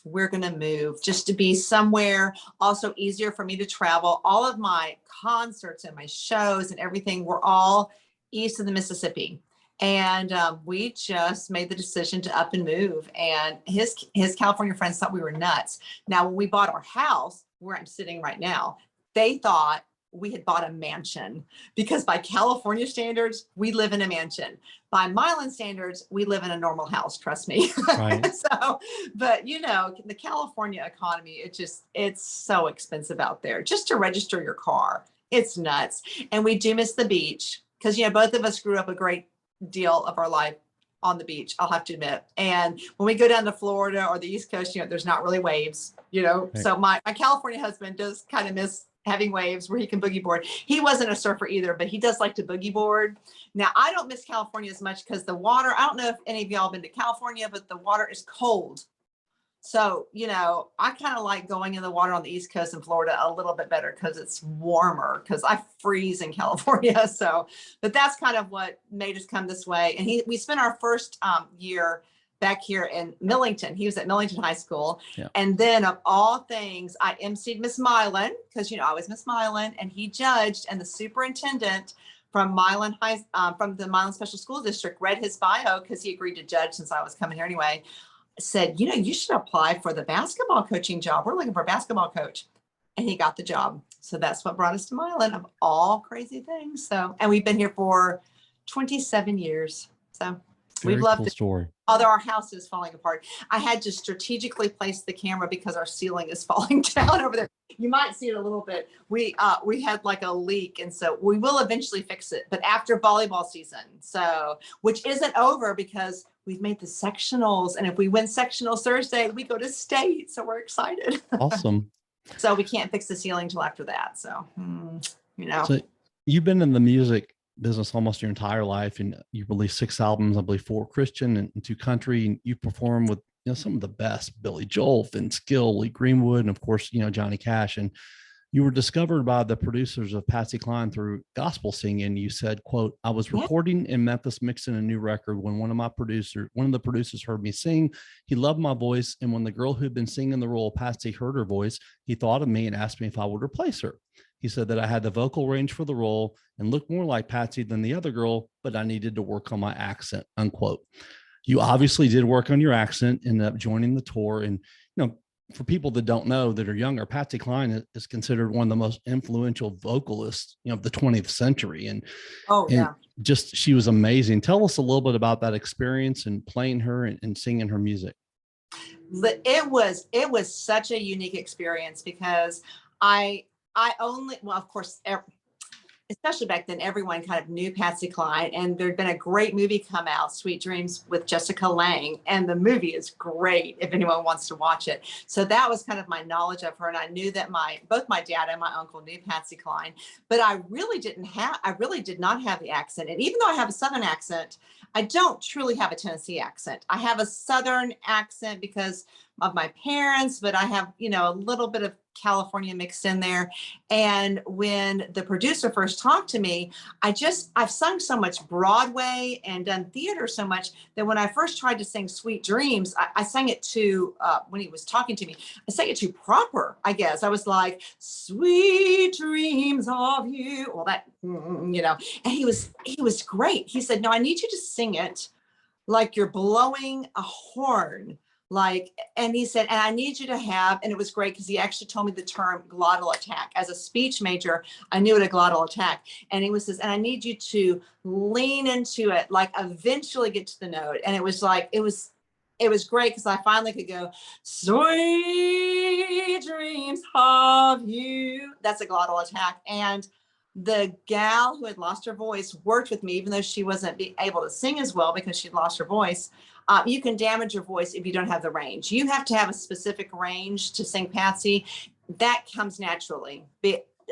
we're going to move just to be somewhere also easier for me to travel. All of my concerts and my shows and everything were all east of the Mississippi. And we just made the decision to up and move. And his California friends thought we were nuts. Now, when we bought our house where I'm sitting right now, they thought we had bought a mansion, because by California standards, we live in a mansion. By Milan standards, we live in a normal house, trust me. Right. But the California economy, it's so expensive out there just to register your car. It's nuts. And we do miss the beach, because, both of us grew up a great deal of our life on the beach, I'll have to admit. And when we go down to Florida or the East Coast, there's not really waves, Right. So my California husband does kind of miss having waves where he can boogie board. He wasn't a surfer either, but he does like to boogie board. Now, I don't miss California as much because the water, I don't know if any of y'all been to California, but the water is cold. So, I kind of like going in the water on the East Coast in Florida a little bit better because it's warmer, because I freeze in California. So, but that's kind of what made us come this way. And we spent our first year back here in Millington. He was at Millington High School. Yeah. And then of all things, I emceed Miss Milan because, I was Miss Milan, and he judged, and the superintendent from Milan from the Milan Special School District read his bio because he agreed to judge since I was coming here anyway. Said, you should apply for the basketball coaching job. We're looking for a basketball coach. And he got the job. So that's what brought us to Milan, of all crazy things. So, and we've been here for 27 years. So we've loved it. Story. Although our house is falling apart. I had to strategically place the camera because our ceiling is falling down over there. You might see it a little bit. We had like a leak, and so we will eventually fix it, but after volleyball season. So, which isn't over because we've made the sectionals, and if we win sectionals Thursday, we go to state. So we're excited. Awesome. So we can't fix the ceiling till after that. So, So you've been in the music business almost your entire life, and you released 6 albums, I believe 4 Christian and 2 country, and you perform with some of the best: Billy Joel, Vince Gill, Greenwood, and of course Johnny Cash. And you were discovered by the producers of Patsy Cline through gospel singing. You said, quote, "I was recording in Memphis mixing a new record when one of the producers heard me sing. He loved my voice, and when the girl who'd been singing the role, Patsy, heard her voice, he thought of me and asked me if I would replace her. He said that I had the vocal range for the role and looked more like Patsy than the other girl, but I needed to work on my accent," unquote. You obviously did work on your accent, ended up joining the tour. And, for people that don't know, that are younger, Patsy Cline is considered one of the most influential vocalists, of the 20th century. And, she was amazing. Tell us a little bit about that experience and playing her and singing her music. It was such a unique experience because of course, especially back then, everyone kind of knew Patsy Cline, and there'd been a great movie come out, Sweet Dreams with Jessica Lange, and the movie is great if anyone wants to watch it. So that was kind of my knowledge of her, and I knew that both my dad and my uncle knew Patsy Cline, but I really did not have the accent. And even though I have a Southern accent, I don't truly have a Tennessee accent. I have a Southern accent because of my parents, but I have, a little bit of California mixed in there. And when the producer first talked to me, I've sung so much Broadway and done theater so much that when I first tried to sing Sweet Dreams, I sang it when he was talking to me, I sang it too proper, I guess. I was like, "Sweet dreams of you." Well, that, and he was great. He said, "No, I need you to sing it like you're blowing a horn." And he said, "And I need you to have," and it was great because he actually told me the term glottal attack. As a speech major, I knew what a glottal attack. And he says, "And I need you to lean into it, like eventually get to the note." And it was great because I finally could go, "Sweet dreams of you." That's a glottal attack. And the gal who had lost her voice worked with me, even though she wasn't able to sing as well because she'd lost her voice. You can damage your voice if you don't have the range. You have to have a specific range to sing Patsy. That comes naturally,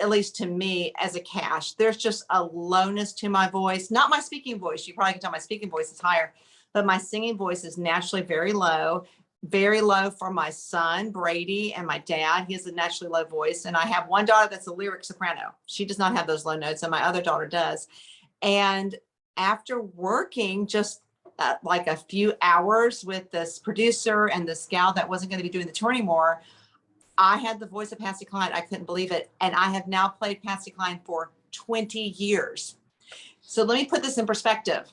at least to me as a Cash. There's just a lowness to my voice, not my speaking voice. You probably can tell my speaking voice is higher, but my singing voice is naturally very low for my son, Brady, and my dad. He has a naturally low voice. And I have one daughter that's a lyric soprano. She does not have those low notes, and my other daughter does. And after working just like a few hours with this producer and this gal that wasn't going to be doing the tour anymore, I had the voice of Patsy Cline. I couldn't believe it. And I have now played Patsy Cline for 20 years. So let me put this in perspective.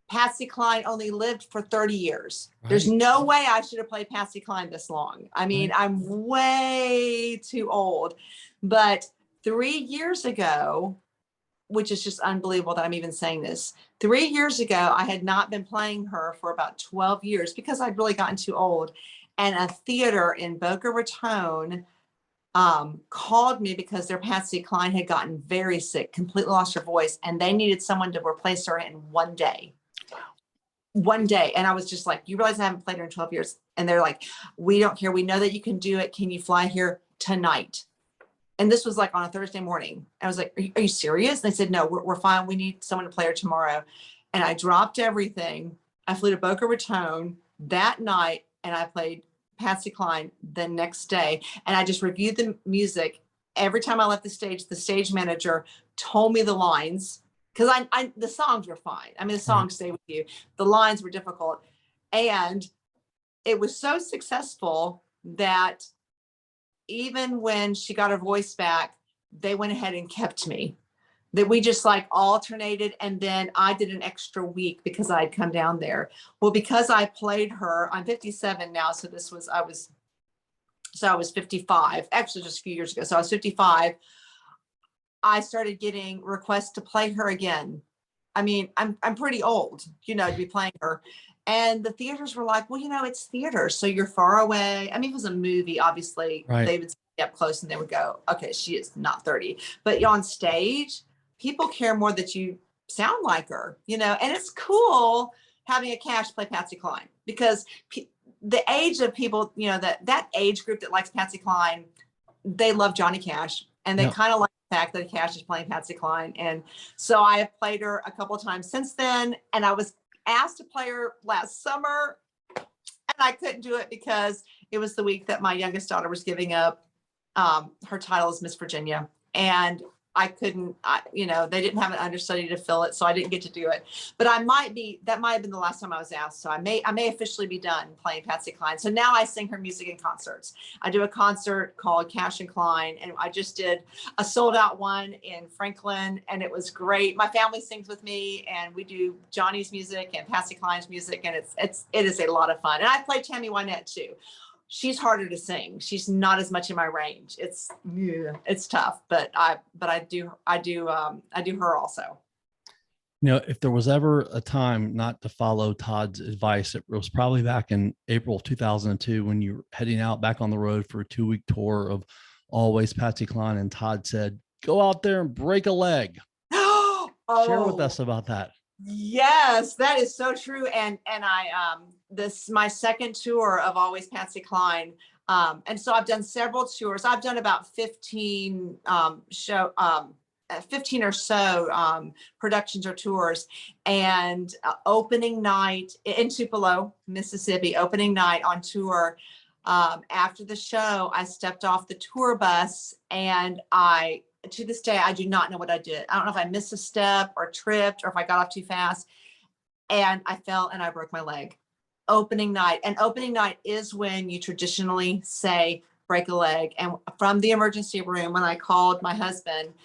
Patsy Cline only lived for 30 years. Right. There's no way I should have played Patsy Cline this long. I mean, right. I'm way too old. But 3 years ago, which is just unbelievable that I'm even saying this. 3 years ago, I had not been playing her for about 12 years because I'd really gotten too old. And a theater in Boca Raton called me because their Patsy Cline had gotten very sick, completely lost her voice, and they needed someone to replace her in one day. one day. And I was just like, you realize I haven't played her in 12 years. And they're like, we don't care. We know that you can do it. Can you fly here tonight? And this was like on a Thursday morning. I was like, are you serious? And they said, no, we're fine. We need someone to play her tomorrow. And I dropped everything. I flew to Boca Raton that night and I played Patsy Cline the next day. And I just reviewed the music. Every time I left the stage manager told me the lines, because the songs were fine. I mean, the songs stay with you. The lines were difficult. And it was so successful that even when she got her voice back, they went ahead and kept me. That we just like alternated. And then I did an extra week because I had come down there. Well, because I played her, I'm 57 now. So I was 55, actually just a few years ago. So I was 55. I started getting requests to play her again. I mean, I'm pretty old, to be playing her. And the theaters were like, well, it's theater, so you're far away. I mean, if it was a movie, obviously, they would stay up close and they would go, okay, she is not 30. But on stage, people care more that you sound like her, and it's cool having a Cash play Patsy Cline, because the age of people, that age group that likes Patsy Cline, they love Johnny Cash, and they kind of like the fact that Cash is playing Patsy Cline. And so I have played her a couple of times since then, and I was asked to play her last summer, and I couldn't do it because it was the week that my youngest daughter was giving up her title as Miss Virginia, and I couldn't, they didn't have an understudy to fill it, so I didn't get to do it. But that might have been the last time I was asked. So I may officially be done playing Patsy Cline. So now I sing her music in concerts. I do a concert called Cash and Cline, and I just did a sold out one in Franklin, and it was great. My family sings with me, and we do Johnny's music and Patsy Cline's music, and it is a lot of fun. And I play Tammy Wynette too. She's harder to sing. She's not as much in my range. It's tough, but I do her also. If there was ever a time not to follow Todd's advice, it was probably back in April 2002 when you were heading out back on the road for a 2-week tour of Always Patsy Cline, and Todd said, "Go out there and break a leg." Share with us about that. Yes, that is so true. And I this my second tour of Always Patsy Cline. And so I've done several tours. I've done about 15 15 or so productions or tours. And opening night in Tupelo, Mississippi, opening night on tour. After the show, I stepped off the tour bus, and to this day, I do not know what I did. I don't know if I missed a step or tripped or if I got off too fast, and I fell and I broke my leg. Opening night. And opening night is when you traditionally say break a leg. And from the emergency room, when I called my husband,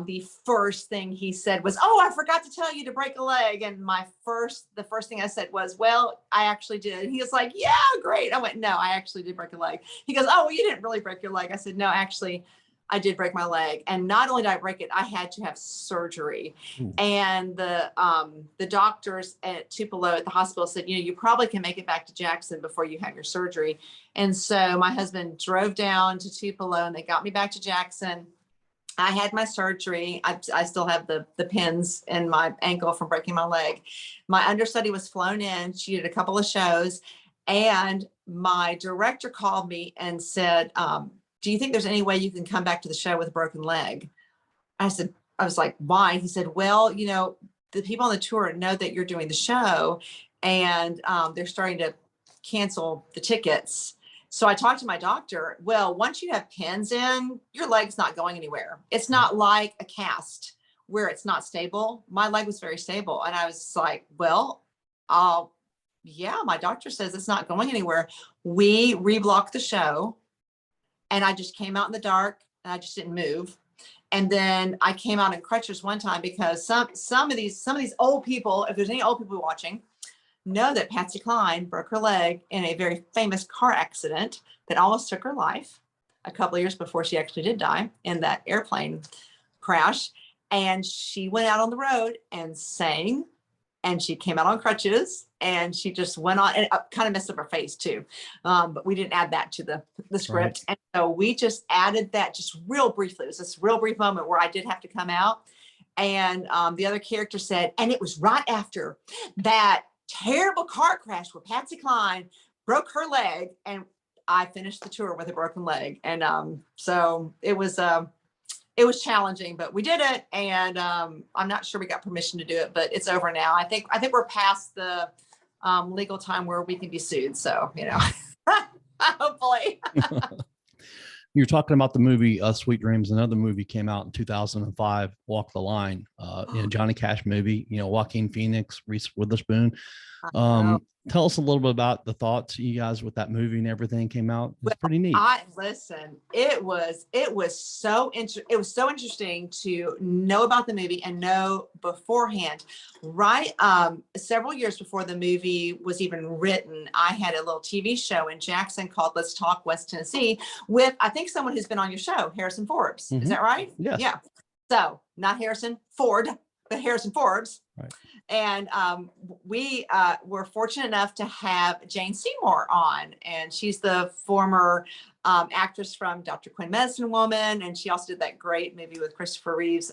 the first thing he said was, "Oh, I forgot to tell you to break a leg." And the first thing I said was, "Well, I actually did." And he was like, "Yeah, great." I went, "No, I actually did break a leg." He goes, "Oh, well, you didn't really break your leg." I said, "No, actually, I did break my leg." And not only did I break it, I had to have surgery. Ooh. And the doctors at Tupelo at the hospital said, you probably can make it back to Jackson before you have your surgery. And so my husband drove down to Tupelo, and they got me back to Jackson. I had my surgery. I still have the pins in my ankle from breaking my leg. My understudy was flown in. She did a couple of shows, and my director called me and said, "Do you think there's any way you can come back to the show with a broken leg?" I was like, "Why?" He said, "Well, the people on the tour know that you're doing the show, and they're starting to cancel the tickets." So I talked to my doctor. Well, once you have pins in, your leg's not going anywhere. It's not like a cast where it's not stable. My leg was very stable. And I was like, well, yeah, my doctor says it's not going anywhere. We reblocked the show, and I just came out in the dark, and I just didn't move. And then I came out in crutches one time because some of these old people, if there's any old people watching, know that Patsy Cline broke her leg in a very famous car accident that almost took her life a couple of years before she actually did die in that airplane crash. And she went out on the road and sang, and she came out on crutches, and she just went on, and kind of messed up her face too. But we didn't add that to the script. Right. And so we just added that just real briefly. It was this real brief moment where I did have to come out. And the other character said, and it was right after that terrible car crash where Patsy Cline broke her leg, and I finished the tour with a broken leg. And so it was challenging, but we did it. And I'm not sure we got permission to do it, but it's over now. I think we're past the legal time where we can be sued. So, hopefully. You're talking about the movie Sweet Dreams. Another movie came out in 2005, Walk the Line, Johnny Cash movie, Joaquin Phoenix, Reese Witherspoon. Tell us a little bit about the thoughts you guys with that movie and everything came out. It's pretty neat. It was so interesting to know about the movie and know beforehand, right? Several years before the movie was even written, I had a little TV show in Jackson called Let's Talk West Tennessee with, I think, someone who's been on your show, Harrison Forbes. Is that right? Yes. Yeah. So not Harrison Ford, but Harrison Forbes. Right. And we were fortunate enough to have Jane Seymour on, and she's the former actress from Dr. Quinn, Medicine Woman, and she also did that great movie with Christopher Reeves,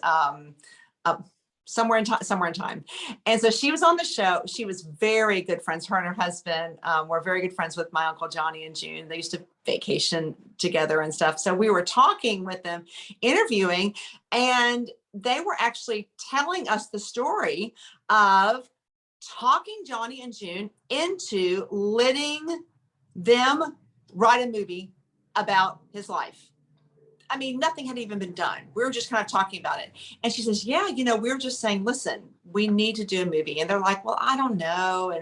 Somewhere in Time. And so she was on the show. She was very good friends. Her and her husband were very good friends with my Uncle Johnny and June. They used to vacation together and stuff. So we were talking with them, interviewing, and they were actually telling us the story of talking Johnny and June into letting them write a movie about his life. I mean, nothing had even been done. We were just kind of talking about it. And she says, yeah, we were just saying, listen, we need to do a movie. And they're like, well, I don't know.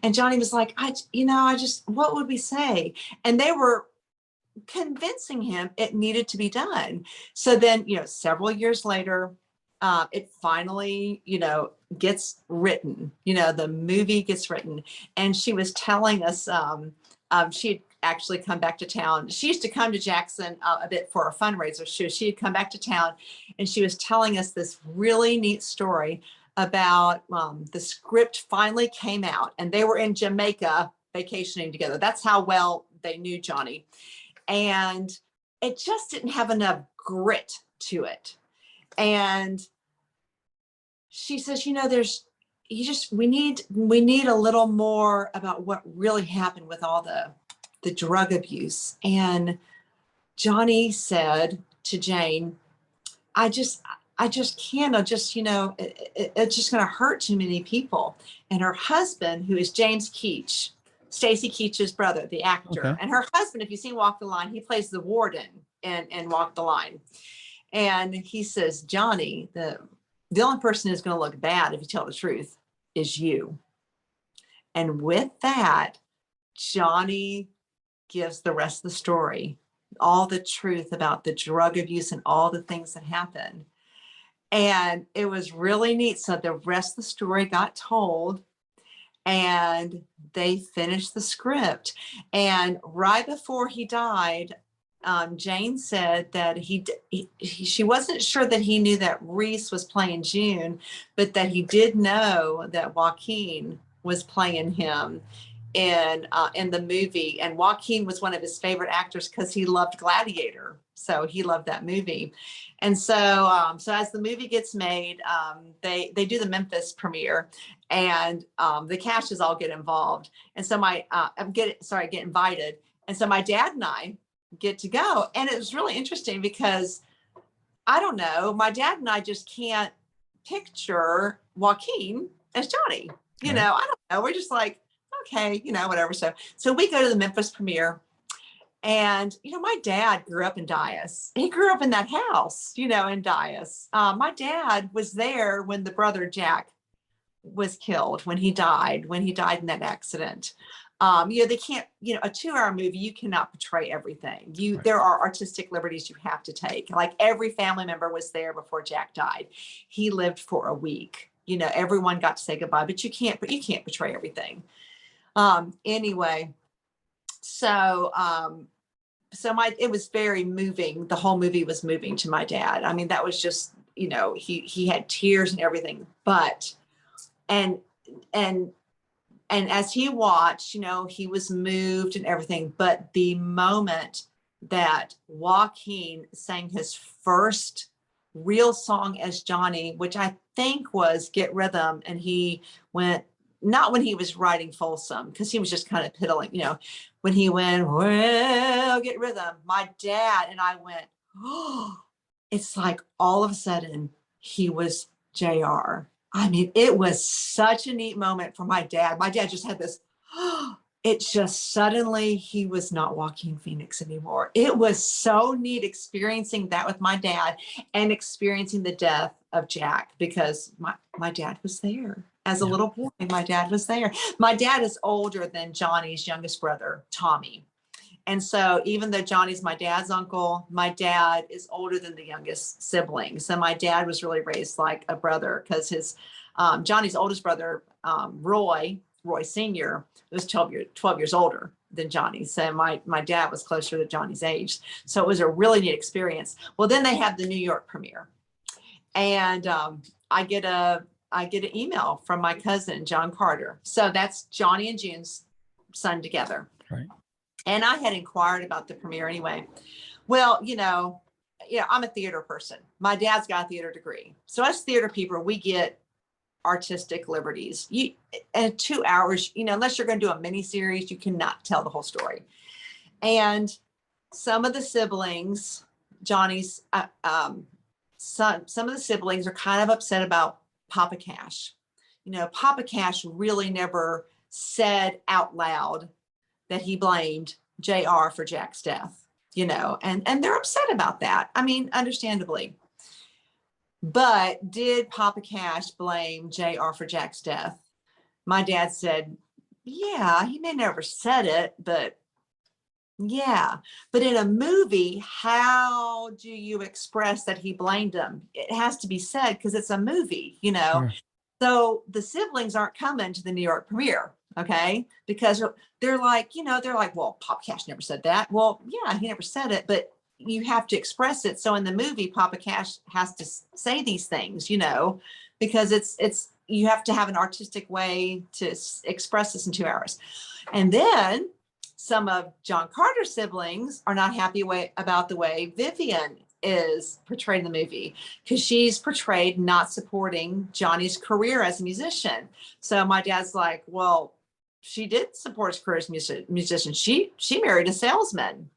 And Johnny was like, what would we say? And they were convincing him it needed to be done. So then, several years later, it finally, gets written, the movie gets written. And she was telling us, she'd actually come back to town. She used to come to Jackson a bit for a fundraiser. She had come back to town, and she was telling us this really neat story about the script finally came out, and they were in Jamaica vacationing together. That's how well they knew Johnny. And it just didn't have enough grit to it. And she says, we need a little more about what really happened with all the drug abuse. And Johnny said to Jane, I just can't, it's just going to hurt too many people. And her husband, who is James Keach, Stacy Keach's brother, the actor, Okay. and her husband, if you've seen Walk the Line, he plays the warden in Walk the Line. And he says, Johnny, the only person who's going to look bad if you tell the truth is you. And with that, Johnny gives the rest of the story, all the truth about the drug abuse and all the things that happened. And it was really neat. So the rest of the story got told, and they finished the script. And right before he died, Jane said that she wasn't sure that he knew that Reese was playing June, but that he did know that Joaquin was playing him in the movie. And Joaquin was one of his favorite actors because he loved Gladiator. So he loved that movie. And so as the movie gets made, they do the Memphis premiere, and the Cashes all get involved. And so I get invited. And so my dad and I get to go. And it was really interesting because I don't know, my dad and I just can't picture Joaquin as Johnny. I don't know. We're just like, okay, whatever. So we go to the Memphis premiere, and, my dad grew up in Dias. He grew up in that house, in Dias. My dad was there when the brother Jack was killed, when he died in that accident. They can't, a 2-hour movie, you cannot portray everything. Right. There are artistic liberties you have to take. Like every family member was there before Jack died. He lived for a week. Everyone got to say goodbye, but you can't portray everything. Anyway, so it was very moving. The whole movie was moving to my dad. I mean, that was just, he had tears and everything, but, and as he watched, he was moved and everything. But the moment that Joaquin sang his first real song as Johnny, which I think was Get Rhythm, and he went, not when he was writing Folsom, because he was just kind of piddling, when he went, well, get rhythm, my dad and I went, oh, it's like all of a sudden he was JR. I mean, it was such a neat moment for my dad. My dad just had this, it's just suddenly he was not Joaquin Phoenix anymore. It was so neat experiencing that with my dad and experiencing the death of Jack, because my dad was there. As a little boy, my dad was there. My dad is older than Johnny's youngest brother, Tommy. And so even though Johnny's my dad's uncle, my dad is older than the youngest sibling. So my dad was really raised like a brother, because his Johnny's oldest brother, Roy Sr., was 12 years older than Johnny. So my dad was closer to Johnny's age. So it was a really neat experience. Well, then they have the New York premiere. And I get an email from my cousin, John Carter. So that's Johnny and June's son together. Right. And I had inquired about the premiere anyway. Well, I'm a theater person. My dad's got a theater degree. So us theater people, we get artistic liberties. In 2 hours, unless you're going to do a mini series, you cannot tell the whole story. And some of the siblings, Johnny's some of the siblings are kind of upset about Papa Cash. Papa Cash really never said out loud that he blamed JR for Jack's death, and they're upset about that. I mean, understandably. But did Papa Cash blame JR for Jack's death? My dad said, yeah, he may never said it, but yeah. But in a movie, how do you express that he blamed him? It has to be said because it's a movie, Sure. So the siblings aren't coming to the New York premiere, okay? Because they're like, well, Papa Cash never said that. Well, yeah, he never said it, but you have to express it. So in the movie, Papa Cash has to say these things, because it's you have to have an artistic way to express this in 2 hours. And then some of John Carter's siblings are not happy about the way Vivian is portrayed in the movie, because she's portrayed not supporting Johnny's career as a musician. So my dad's like, well, she did support his career as a musician. She married a salesman,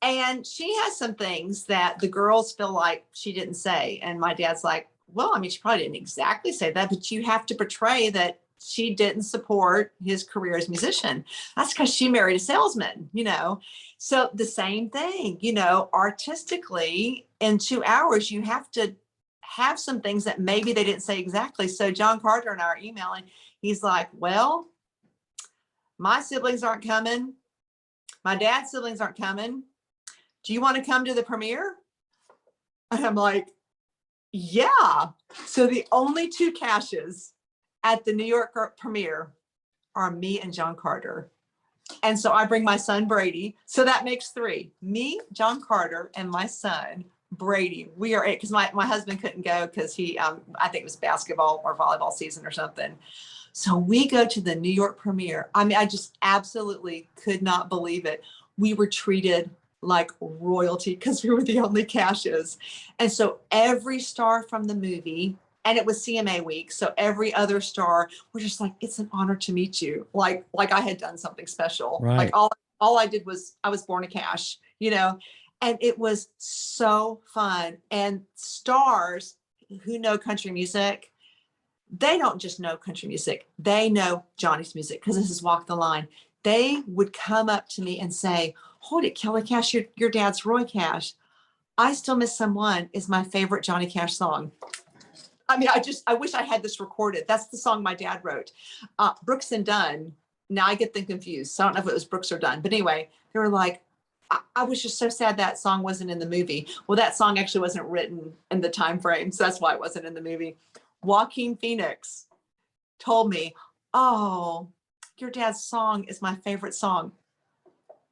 and she has some things that the girls feel like she didn't say. And my dad's like, well, I mean, she probably didn't exactly say that, but you have to portray that she didn't support his career as a musician. That's because she married a salesman, So the same thing, artistically in 2 hours, you have to have some things that maybe they didn't say exactly. So John Carter and I are emailing. He's like, well, my siblings aren't coming. My dad's siblings aren't coming. Do you want to come to the premiere? And I'm like, yeah. So the only two Cashes at the New York premiere are me and John Carter. And so I bring my son, Brady. So that makes 3, me, John Carter, and my son, Brady. We are 8, because my husband couldn't go because he, I think it was basketball or volleyball season or something. So we go to the New York premiere. I mean, I just absolutely could not believe it. We were treated like royalty because we were the only Cashes. And so every star from the movie, and it was CMA week, so every other star were just like, it's an honor to meet you. Like I had done something special. Right. Like all I did was, I was born a Cash, and it was so fun. And stars who know country music, they don't just know country music. They know Johnny's music, because this is Walk the Line. They would come up to me and say, hold it, Kellye Cash, your dad's Roy Cash. I Still Miss Someone is my favorite Johnny Cash song. I mean, I wish I had this recorded. That's the song my dad wrote. Brooks and Dunn. Now I get them confused. So I don't know if it was Brooks or Dunn, but anyway, they were like, I was just so sad that song wasn't in the movie. Well, that song actually wasn't written in the time frame. So that's why it wasn't in the movie. Joaquin Phoenix told me, oh, your dad's song is my favorite song.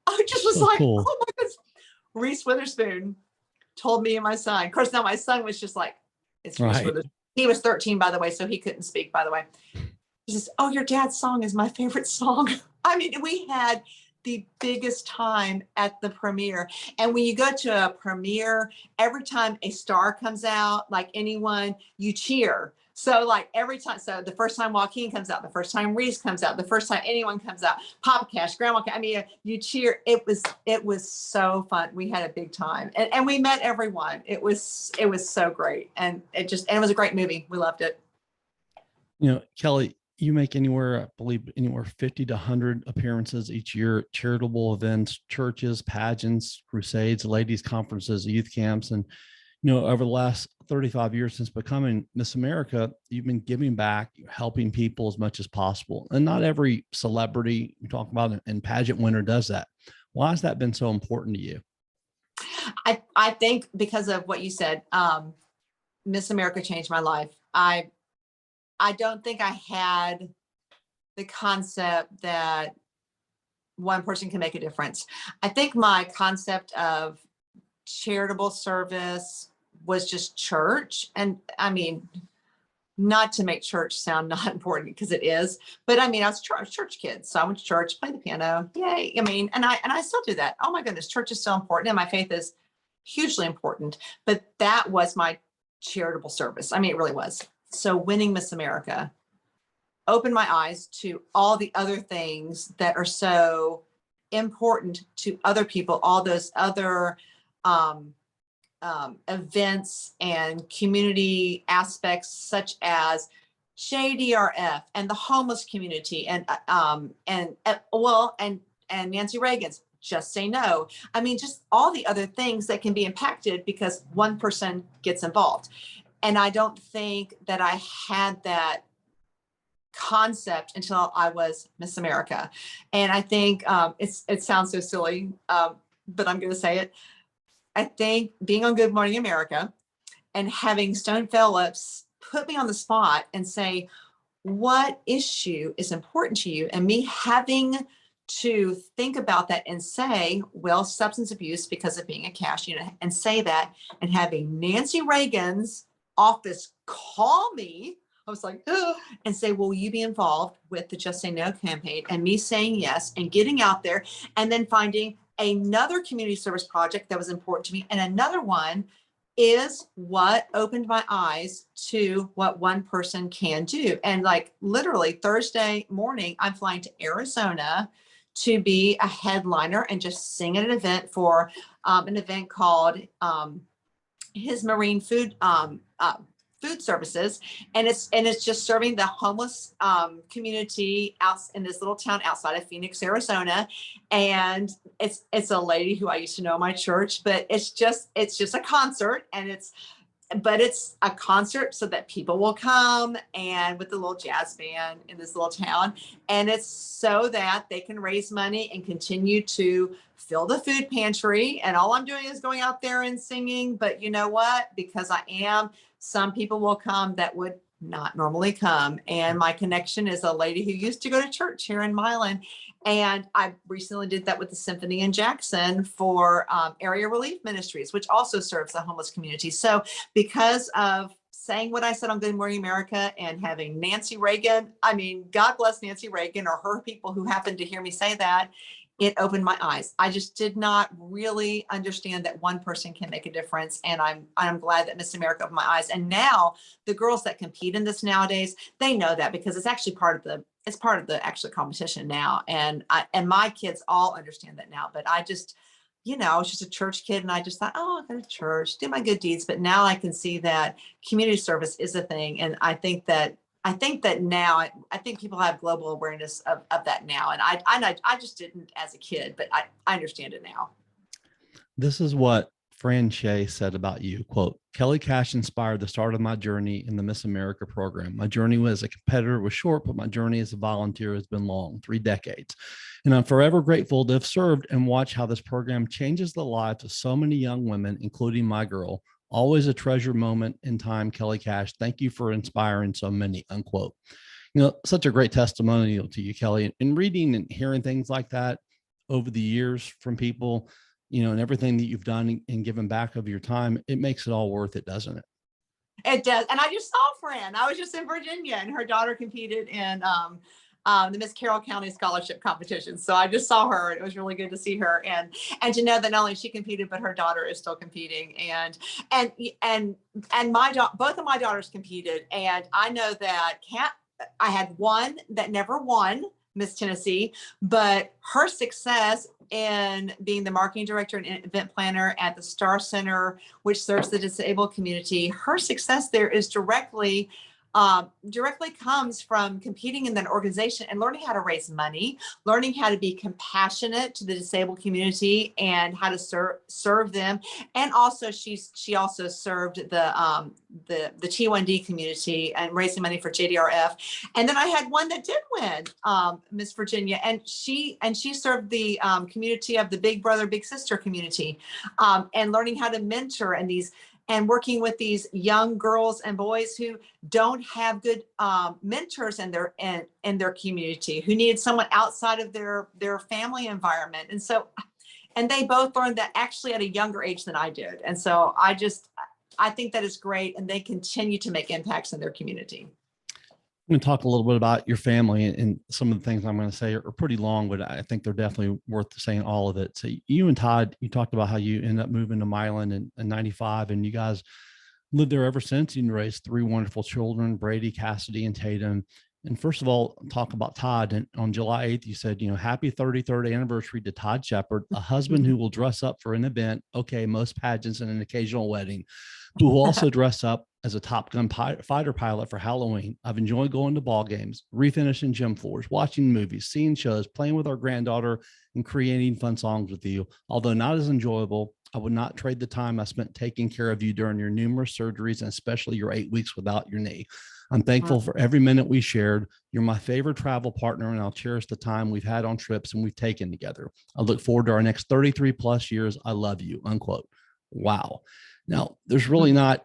I just was like, cool. oh my goodness. Reese Witherspoon told me and my son. Of course, now my son was just like, it's Reese Witherspoon. He was 13, by the way, so he couldn't speak, by the way. He says, oh, your dad's song is my favorite song. I mean, we had the biggest time at the premiere. And when you go to a premiere, every time a star comes out, like anyone, you cheer. So like every time, so the first time Joaquin comes out, the first time Reese comes out, the first time anyone comes out, Papa Cash, Grandma Cash, I mean, you cheer. It was so fun. We had a big time, and we met everyone. It was so great. And it was a great movie. We loved it. Kellye, you make anywhere, I believe, anywhere 50 to 100 appearances each year, charitable events, churches, pageants, crusades, ladies' conferences, youth camps. And, over the last 35 years since becoming Miss America, you've been giving back, helping people as much as possible. And not every celebrity you talk about and pageant winner does that. Why has that been so important to you? I think because of what you said, Miss America changed my life. I don't think I had the concept that one person can make a difference. I think my concept of charitable service was just church. And I mean, not to make church sound not important, because it is, but I mean, I was a church kid. So I went to church, played the piano. Yay. I mean, and I still do that. Oh my goodness, church is so important. And my faith is hugely important, but that was my charitable service. I mean, it really was. So winning Miss America opened my eyes to all the other things that are so important to other people, all those other events and community aspects, such as JDRF and the homeless community, and Nancy Reagan's Just Say No. I mean, just all the other things that can be impacted because one person gets involved. And I don't think that I had that concept until I was Miss America. And I think it sounds so silly, but I'm going to say it. I think being on Good Morning America and having Stone Phillips put me on the spot and say, what issue is important to you? And me having to think about that and say, well, substance abuse because of being a cash unit, and say that, and having Nancy Reagan's office call me, I was like, oh, and say, will you be involved with the Just Say No campaign? And me saying yes and getting out there, and then finding another community service project that was important to me. And another one is what opened my eyes to what one person can do. And like literally Thursday morning, I'm flying to Arizona to be a headliner and just sing at an event for an event called His Marine Food Services, and it's just serving the homeless community out in this little town outside of Phoenix, Arizona. And it's a lady who I used to know in my church, but it's just a concert, and it's a concert so that people will come, and with the little jazz band in this little town, and it's so that they can raise money and continue to fill the food pantry. And all I'm doing is going out there and singing. But you know what? Because some people will come that would not normally come. And my connection is a lady who used to go to church here in Milan. And I recently did that with the Symphony in Jackson for Area Relief Ministries, which also serves the homeless community. So because of saying what I said on Good Morning America and having Nancy Reagan, I mean, God bless Nancy Reagan or her people who happened to hear me say that, it opened my eyes. I just did not really understand that one person can make a difference. And I'm glad that Miss America opened my eyes. And now the girls that compete in this nowadays, they know that, because it's actually part of the actual competition now. And my kids all understand that now. But I just, I was just a church kid, and I just thought, oh, I'll go to church, do my good deeds. But now I can see that community service is a thing. And I think that now, I think people have global awareness of that now. And I just didn't as a kid, but I understand it now. This is what Fran Shea said about you, quote, Kellye Cash inspired the start of my journey in the Miss America program. My journey as a competitor was short, but my journey as a volunteer has been long, 3 decades. And I'm forever grateful to have served and watch how this program changes the lives of so many young women, including my girl. Always a treasure moment in time, Kellye Cash. Thank you for inspiring so many, unquote. Such a great testimonial to you, Kellye. And reading and hearing things like that over the years from people, and everything that you've done and given back of your time, it makes it all worth it, doesn't it? It does. And I just saw Fran. I was just in Virginia, and her daughter competed in the Miss Carroll County Scholarship Competition. So I just saw her. It was really good to see her, and to know that not only she competed, but her daughter is still competing. And both of my daughters competed, and I know that I had one that never won Miss Tennessee, but her success in being the marketing director and event planner at the Star Center, which serves the disabled community, her success there is directly comes from competing in that organization and learning how to raise money, learning how to be compassionate to the disabled community and how to serve them. And also she also served the T1D community and raising money for JDRF. And then I had one that did win, Miss Virginia, and she served the community of the Big Brother, Big Sister community, and learning how to mentor and working with these young girls and boys who don't have good mentors in their community, who needed someone outside of their family environment. And they both learned that actually at a younger age than I did. And so I think that is great. And they continue to make impacts in their community. I'm going to talk a little bit about your family, and some of the things I'm going to say are pretty long, but I think they're definitely worth saying all of it. So you and Todd, you talked about how you ended up moving to Milan in 95, and you guys lived there ever since. You raised 3 wonderful children, Brady, Cassidy, and Tatum. And first of all, talk about Todd. And on July 8th, you said, happy 33rd anniversary to Todd Shepard, a husband who will dress up for an event. Okay, most pageants and an occasional wedding, who will also dress up as a Top Gun fighter pilot for Halloween. I've enjoyed going to ball games, refinishing gym floors, watching movies, seeing shows, playing with our granddaughter, and creating fun songs with you. Although not as enjoyable, I would not trade the time I spent taking care of you during your numerous surgeries, and especially your 8 weeks without your knee. I'm thankful for every minute we shared. You're my favorite travel partner, and I'll cherish the time we've had on trips and we've taken together. I look forward to our next 33 plus years. I love you, unquote. Wow. Now, there's really not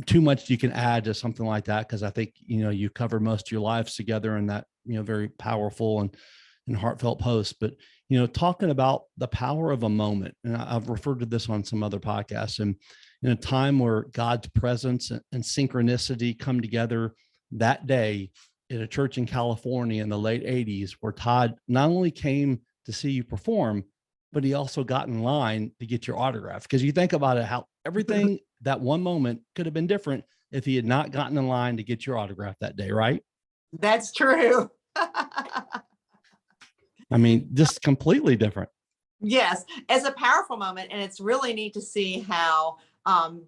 too much you can add to something like that, because I think, you cover most of your lives together in that, very powerful and heartfelt post. But, talking about the power of a moment, and I've referred to this on some other podcasts, and in a time where God's presence and synchronicity come together that day at a church in California in the late 80s, where Todd not only came to see you perform, but he also got in line to get your autograph. Because you think about it, how everything that one moment could have been different if he had not gotten in line to get your autograph that day, right? That's true. I mean, just completely different. Yes, it's a powerful moment. And it's really neat to see how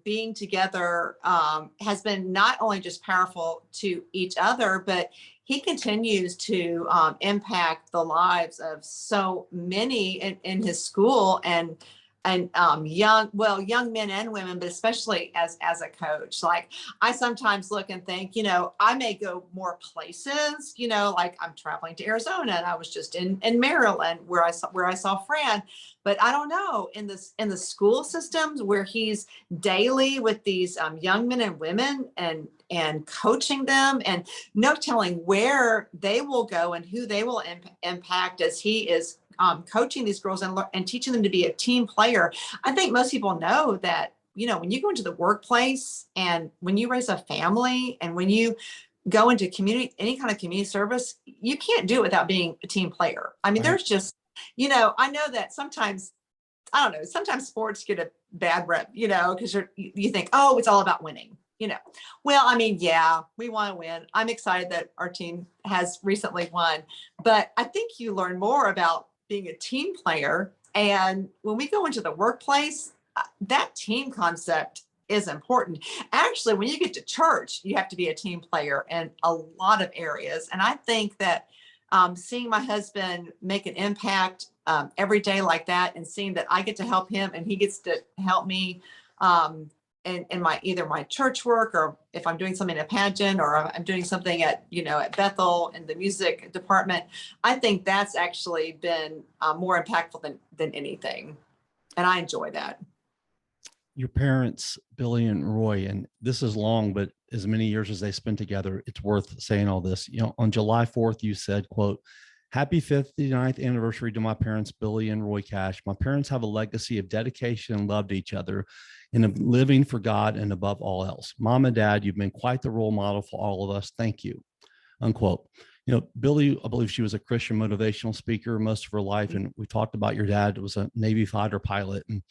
being together has been not only just powerful to each other, but he continues to impact the lives of so many in his school and young men and women, but especially as a coach. Like, I sometimes look and think, I may go more places, like I'm traveling to Arizona, and I was just in Maryland where I saw Fran, but I don't know, in the school systems where he's daily with these young men and women and coaching them, and no telling where they will go and who they will impact as he is coaching these girls and teaching them to be a team player. I think most people know that, when you go into the workplace and when you raise a family and when you go into any kind of community service, you can't do it without being a team player. I mean, There's just, I know that sometimes, I don't know, sometimes sports get a bad rep, because you think, oh, it's all about winning. Well, I mean, yeah, we want to win. I'm excited that our team has recently won, but I think you learn more about being a team player. And when we go into the workplace, that team concept is important. Actually, when you get to church, you have to be a team player in a lot of areas. And I think that seeing my husband make an impact every day like that, and seeing that I get to help him and he gets to help me in my either my church work, or if I'm doing something in a pageant, or I'm doing something at Bethel in the music department, I think that's actually been more impactful than anything. And I enjoy that. Your parents, Billy and Roy, and this is long, but as many years as they spent together, it's worth saying all this. On July 4th, you said, quote, "Happy 59th anniversary to my parents, Billy and Roy Cash. My parents have a legacy of dedication and love to each other, and of living for God and above all else. Mom and Dad, you've been quite the role model for all of us. Thank you," unquote. Billy, I believe she was a Christian motivational speaker most of her life. And we talked about your dad was a Navy fighter pilot. And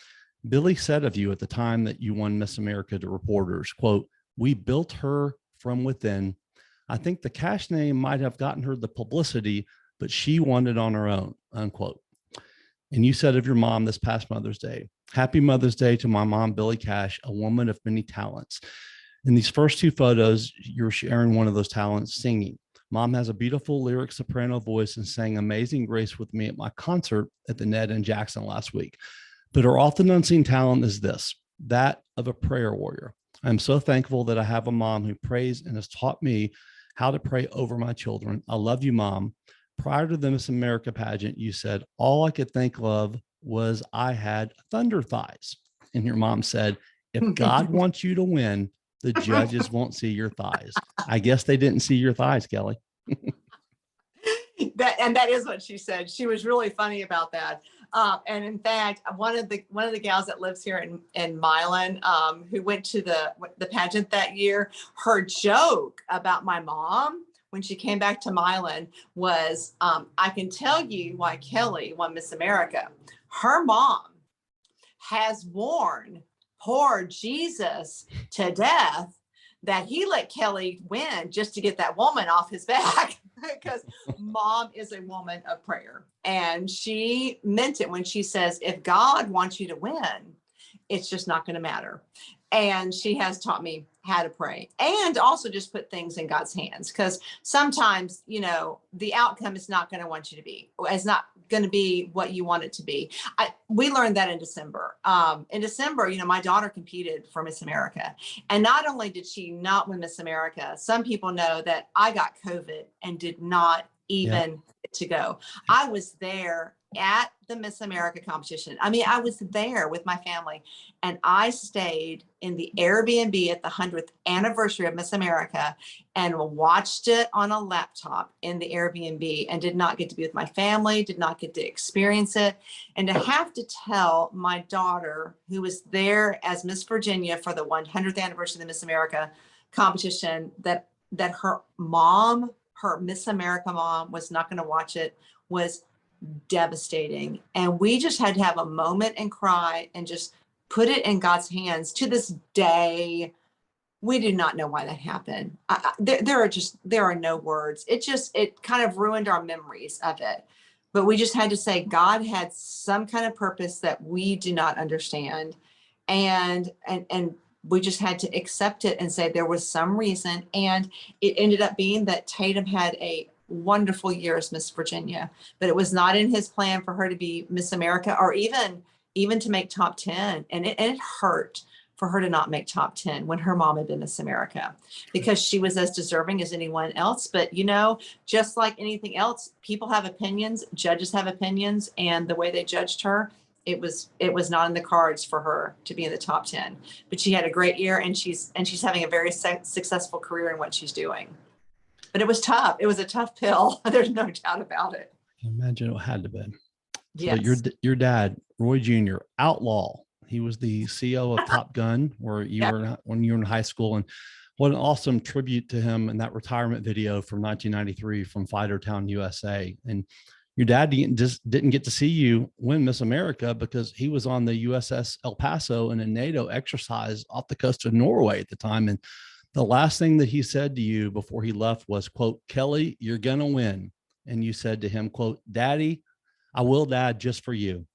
Billy said of you at the time that you won Miss America to reporters, quote, "We built her from within. I think the Cash name might have gotten her the publicity, but she won it on her own," unquote. And you said of your mom this past Mother's Day, "Happy Mother's Day to my mom, Billy Cash, a woman of many talents." In these first two photos, you're sharing one of those talents, singing. Mom has a beautiful lyric soprano voice and sang Amazing Grace with me at my concert at the Ned in Jackson last week. But her often unseen talent is this, that of a prayer warrior. I'm so thankful that I have a mom who prays and has taught me how to pray over my children. I love you, Mom. Prior to the Miss America pageant, you said, all I could think of was I had thunder thighs. And your mom said, if God wants you to win, the judges won't see your thighs. I guess they didn't see your thighs, Kellye. That is what she said. She was really funny about that. And in fact, one of the gals that lives here in Milan, who went to the pageant that year, her joke about my mom when she came back to Milan was, I can tell you why Kellye won Miss America. Her mom has worn poor Jesus to death that he let Kellye win just to get that woman off his back, because Mom is a woman of prayer. And she meant it when she says, if God wants you to win, it's just not going to matter. And she has taught me how to pray and also just put things in God's hands. Because sometimes, the outcome is not going to want you to be, it's not going to be what you want it to be. We learned that in December. In December, my daughter competed for Miss America. And not only did she not win Miss America, some people know that I got COVID and did not even get to go. I was there at the Miss America competition. I mean, I was there with my family, and I stayed in the Airbnb at the 100th anniversary of Miss America and watched it on a laptop in the Airbnb, and did not get to be with my family, did not get to experience it. And to have to tell my daughter, who was there as Miss Virginia for the 100th anniversary of the Miss America competition, that her mom, her Miss America mom, was not going to watch it, was devastating. And we just had to have a moment and cry and just put it in God's hands. To this day, we do not know why that happened. There are no words. It kind of ruined our memories of it. But we just had to say God had some kind of purpose that we do not understand. And we just had to accept it and say there was some reason. And it ended up being that Tatum had a wonderful year as Miss Virginia, but it was not in his plan for her to be Miss America, or even to make top 10. And it hurt for her to not make top 10 when her mom had been Miss America, because she was as deserving as anyone else. But just like anything else, people have opinions, judges have opinions, and the way they judged her, it was not in the cards for her to be in the top 10. But she had a great year, and she's having a very successful career in what she's doing. But it was tough. It was a tough pill. There's no doubt about it. I imagine it had to be. Yes. So your dad, Roy Jr., outlaw. He was the CEO of Top Gun, where you were when you were in high school. And what an awesome tribute to him in that retirement video from 1993 from Fightertown, USA. And your dad didn't get to see you win Miss America because he was on the USS El Paso in a NATO exercise off the coast of Norway at the time. And the last thing that he said to you before he left was, quote, "Kellye, you're going to win." And you said to him, quote, "Daddy, I will die just for you."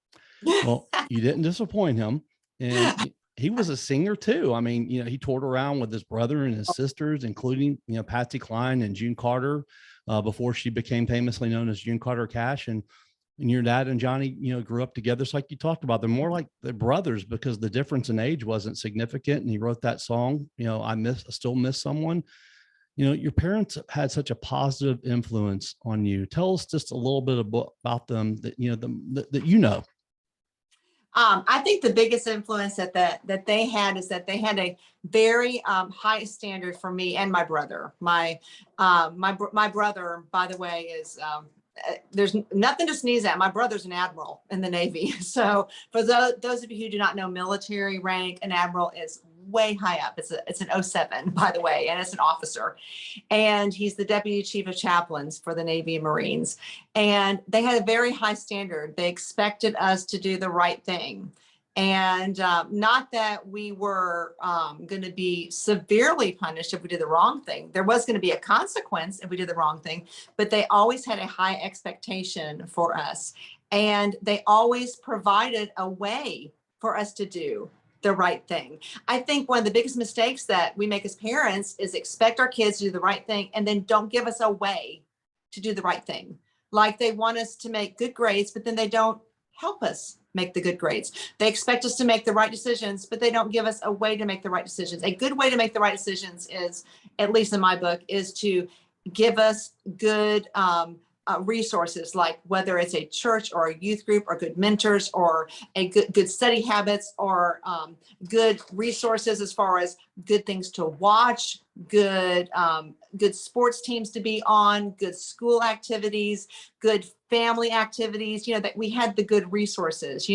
Well, you didn't disappoint him. And he was a singer too. I mean, he toured around with his brother and his sisters, including, Patsy Cline and June Carter, before she became famously known as June Carter Cash. And your dad and Johnny, grew up together. So like you talked about, they're more like they're brothers because the difference in age wasn't significant. And he wrote that song, I still miss someone. Your parents had such a positive influence on you. Tell us just a little bit about them that. I think the biggest influence that they had is that they had a very high standard for me and my brother. My brother, by the way, is there's nothing to sneeze at. My brother's an admiral in the Navy. So for those of you who do not know military rank, an admiral is way high up. It's an '07, by the way, and it's an officer. And he's the deputy chief of chaplains for the Navy and Marines. And they had a very high standard. They expected us to do the right thing. And not that we were going to be severely punished if we did the wrong thing. There was going to be a consequence if we did the wrong thing, but they always had a high expectation for us. And they always provided a way for us to do the right thing. I think one of the biggest mistakes that we make as parents is expect our kids to do the right thing and then don't give us a way to do the right thing. Like they want us to make good grades, but then they don't help us make the good grades. They expect us to make the right decisions, but they don't give us a way to make the right decisions. A good way to make the right decisions is, at least in my book, is to give us good resources, like whether it's a church or a youth group or good mentors or a good study habits or good resources as far as good things to watch, good sports teams to be on, good school activities, good family activities, that we had the good resources,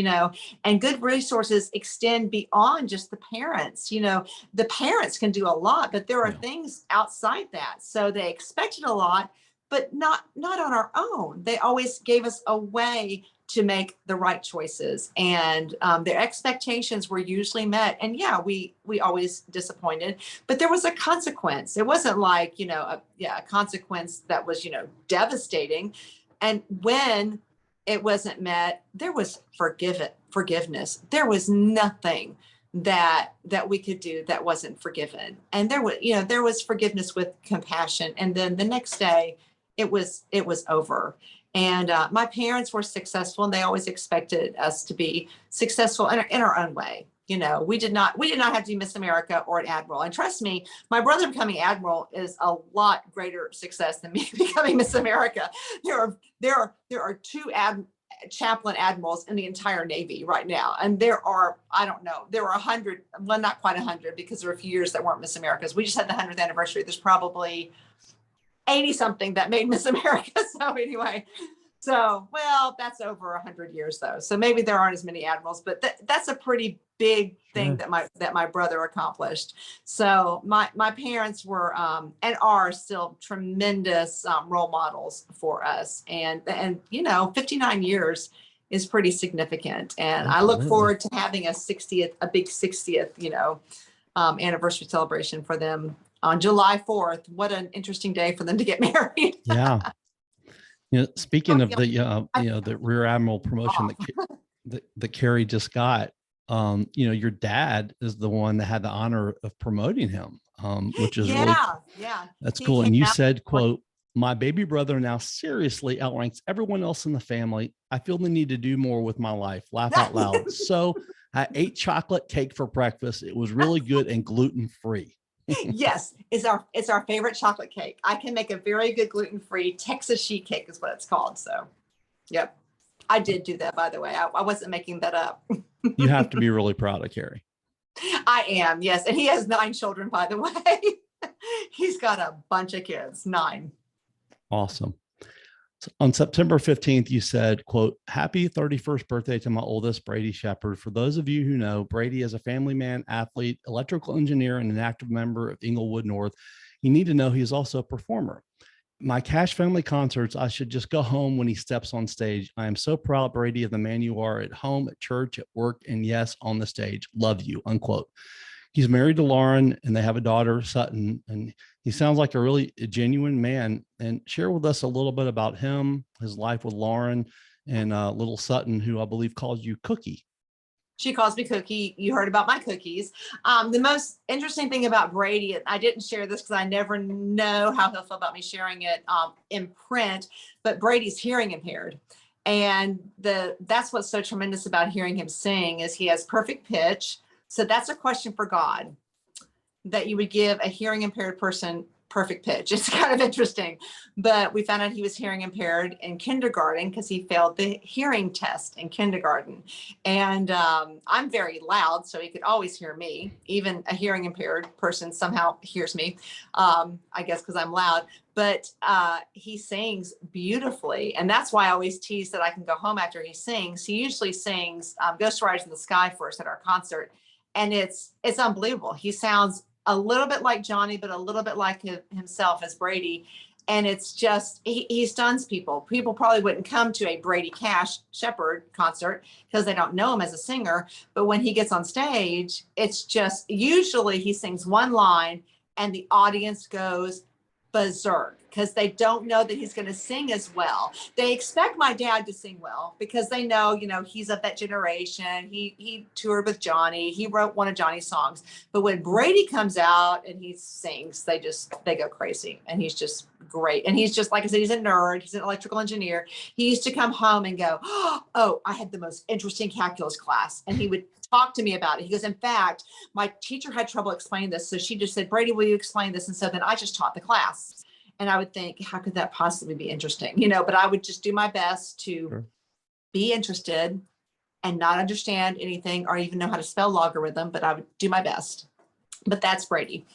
and good resources extend beyond just the parents. The parents can do a lot, but there are things outside that. So they expected a lot, but not on our own. They always gave us a way to make the right choices, and their expectations were usually met. And we always disappointed, but there was a consequence. It wasn't like, a consequence that was, devastating. And when it wasn't met, there was forgiveness. There was nothing that we could do that wasn't forgiven. And there was forgiveness with compassion. And then the next day it was over. And my parents were successful, and they always expected us to be successful in our own way. We did not have to be Miss America or an admiral. And trust me, my brother becoming admiral is a lot greater success than me becoming Miss America. There are two chaplain admirals in the entire Navy right now, and there are 100, well, not quite 100, because there were a few years that weren't Miss Americas. We just had the 100th anniversary. There's probably 80 something that made Miss America. So anyway, well, that's over 100 years though. So maybe there aren't as many admirals, but that's a pretty big thing that my brother accomplished. So my parents were and are still tremendous role models for us. And 59 years is pretty significant. And I look forward to having a big 60th, anniversary celebration for them on July 4th. What an interesting day for them to get married. Yeah. Speaking of the Rear Admiral promotion that Carrie just got, your dad is the one that had the honor of promoting him, which is that's cool. And you said, quote, "My baby brother now seriously outranks everyone else in the family. I feel the need to do more with my life. Laugh out loud. So I ate chocolate cake for breakfast. It was really good and gluten-free." Yes, it's our favorite chocolate cake. I can make a very good gluten-free Texas sheet cake is what it's called. So, yep. I did do that, by the way. I wasn't making that up. You have to be really proud of Carrie. I am, yes. And he has 9 children, by the way. He's got a bunch of kids, 9. Awesome. So on September 15th, you said, quote, "Happy 31st birthday to my oldest, Brady Shepard. For those of you who know, Brady is a family man, athlete, electrical engineer, and an active member of Inglewood North. You need to know he is also a performer. My Cash family concerts, I should just go home when he steps on stage. I am so proud, Brady, of the man you are at home, at church, at work, and yes, on the stage. Love you," unquote. He's married to Lauren and they have a daughter, Sutton, and he sounds like a really genuine man. And share with us a little bit about him, his life with Lauren, and little Sutton, who I believe calls you Cookie. She calls me Cookie. You heard about my cookies. The most interesting thing about Brady, I didn't share this because I never know how he'll feel about me sharing it in print, but Brady's hearing impaired. And that's what's so tremendous about hearing him sing is he has perfect pitch. So that's a question for God, that you would give a hearing impaired person perfect pitch. It's kind of interesting, but we found out he was hearing impaired in kindergarten because he failed the hearing test in kindergarten. And I'm very loud, so he could always hear me. Even a hearing impaired person somehow hears me, I guess because I'm loud. But he sings beautifully. And that's why I always tease that I can go home after he sings. He usually sings Ghost Riders in the Sky first at our concert. And it's unbelievable. He sounds a little bit like Johnny, but a little bit like himself as Brady. And it's just, he stuns people. People probably wouldn't come to a Brady Cash Shepherd concert because they don't know him as a singer. But when he gets on stage, it's just, usually he sings one line and the audience goes berserk because they don't know that he's going to sing as well. They expect my dad to sing well because they know, he's of that generation. He toured with Johnny. He wrote one of Johnny's songs. But when Brady comes out and he sings, they go crazy. And he's just great. And he's just, like I said, he's a nerd. He's an electrical engineer. He used to come home and go, oh, I had the most interesting calculus class. And he would talk to me about it. He goes, in fact, my teacher had trouble explaining this. So she just said, Brady, will you explain this? And so then I just taught the class. And I would think, how could that possibly be interesting? But I would just do my best to be interested and not understand anything or even know how to spell logarithm, but I would do my best. But that's Brady.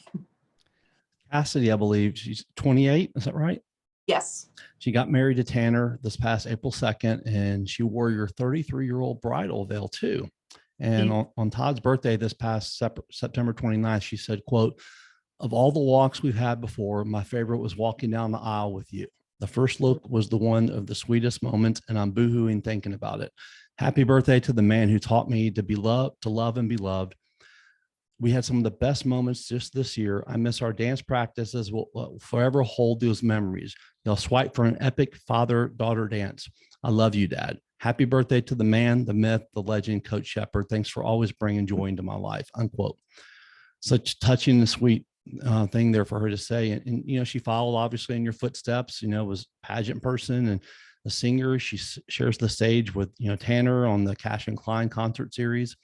Cassidy, I believe she's 28. Is that right? Yes. She got married to Tanner this past April 2nd, and she wore your 33-year-old bridal veil too. And on Todd's birthday this past September 29th, she said, quote, "Of all the walks we've had before, my favorite was walking down the aisle with you. The first look was the one of the sweetest moments, and I'm boohooing thinking about it. Happy birthday to the man who taught me to be loved, to love and be loved. We had some of the best moments just this year. I miss our dance practices. We'll forever hold those memories. They'll swipe for an epic father-daughter dance. I love you, Dad. Happy birthday to the man, the myth, the legend, Coach Shepherd. Thanks for always bringing joy into my life," unquote. Such touching and sweet thing there for her to say. And she followed obviously in your footsteps, was a pageant person and a singer. She shares the stage with, Tanner on the Cash and Klein concert series.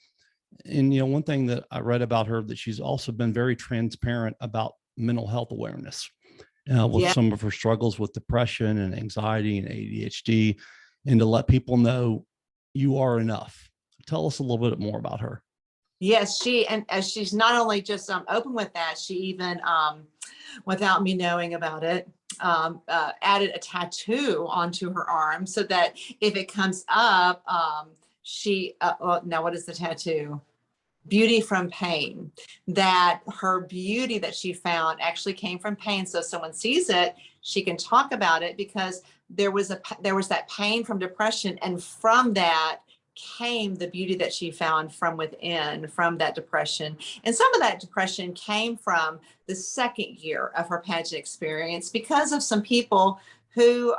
And, one thing that I read about her, that she's also been very transparent about mental health awareness with some of her struggles with depression and anxiety and ADHD, and to let people know you are enough. Tell us a little bit more about her. Yes, she's not only just open with that, she even, without me knowing about it, added a tattoo onto her arm so that if it comes up, now what is the tattoo? Beauty from pain. That her beauty that she found actually came from pain. So if someone sees it, she can talk about it because there was that pain from depression, and from that came the beauty that she found from within, from that depression. And some of that depression came from the second year of her pageant experience because of some people who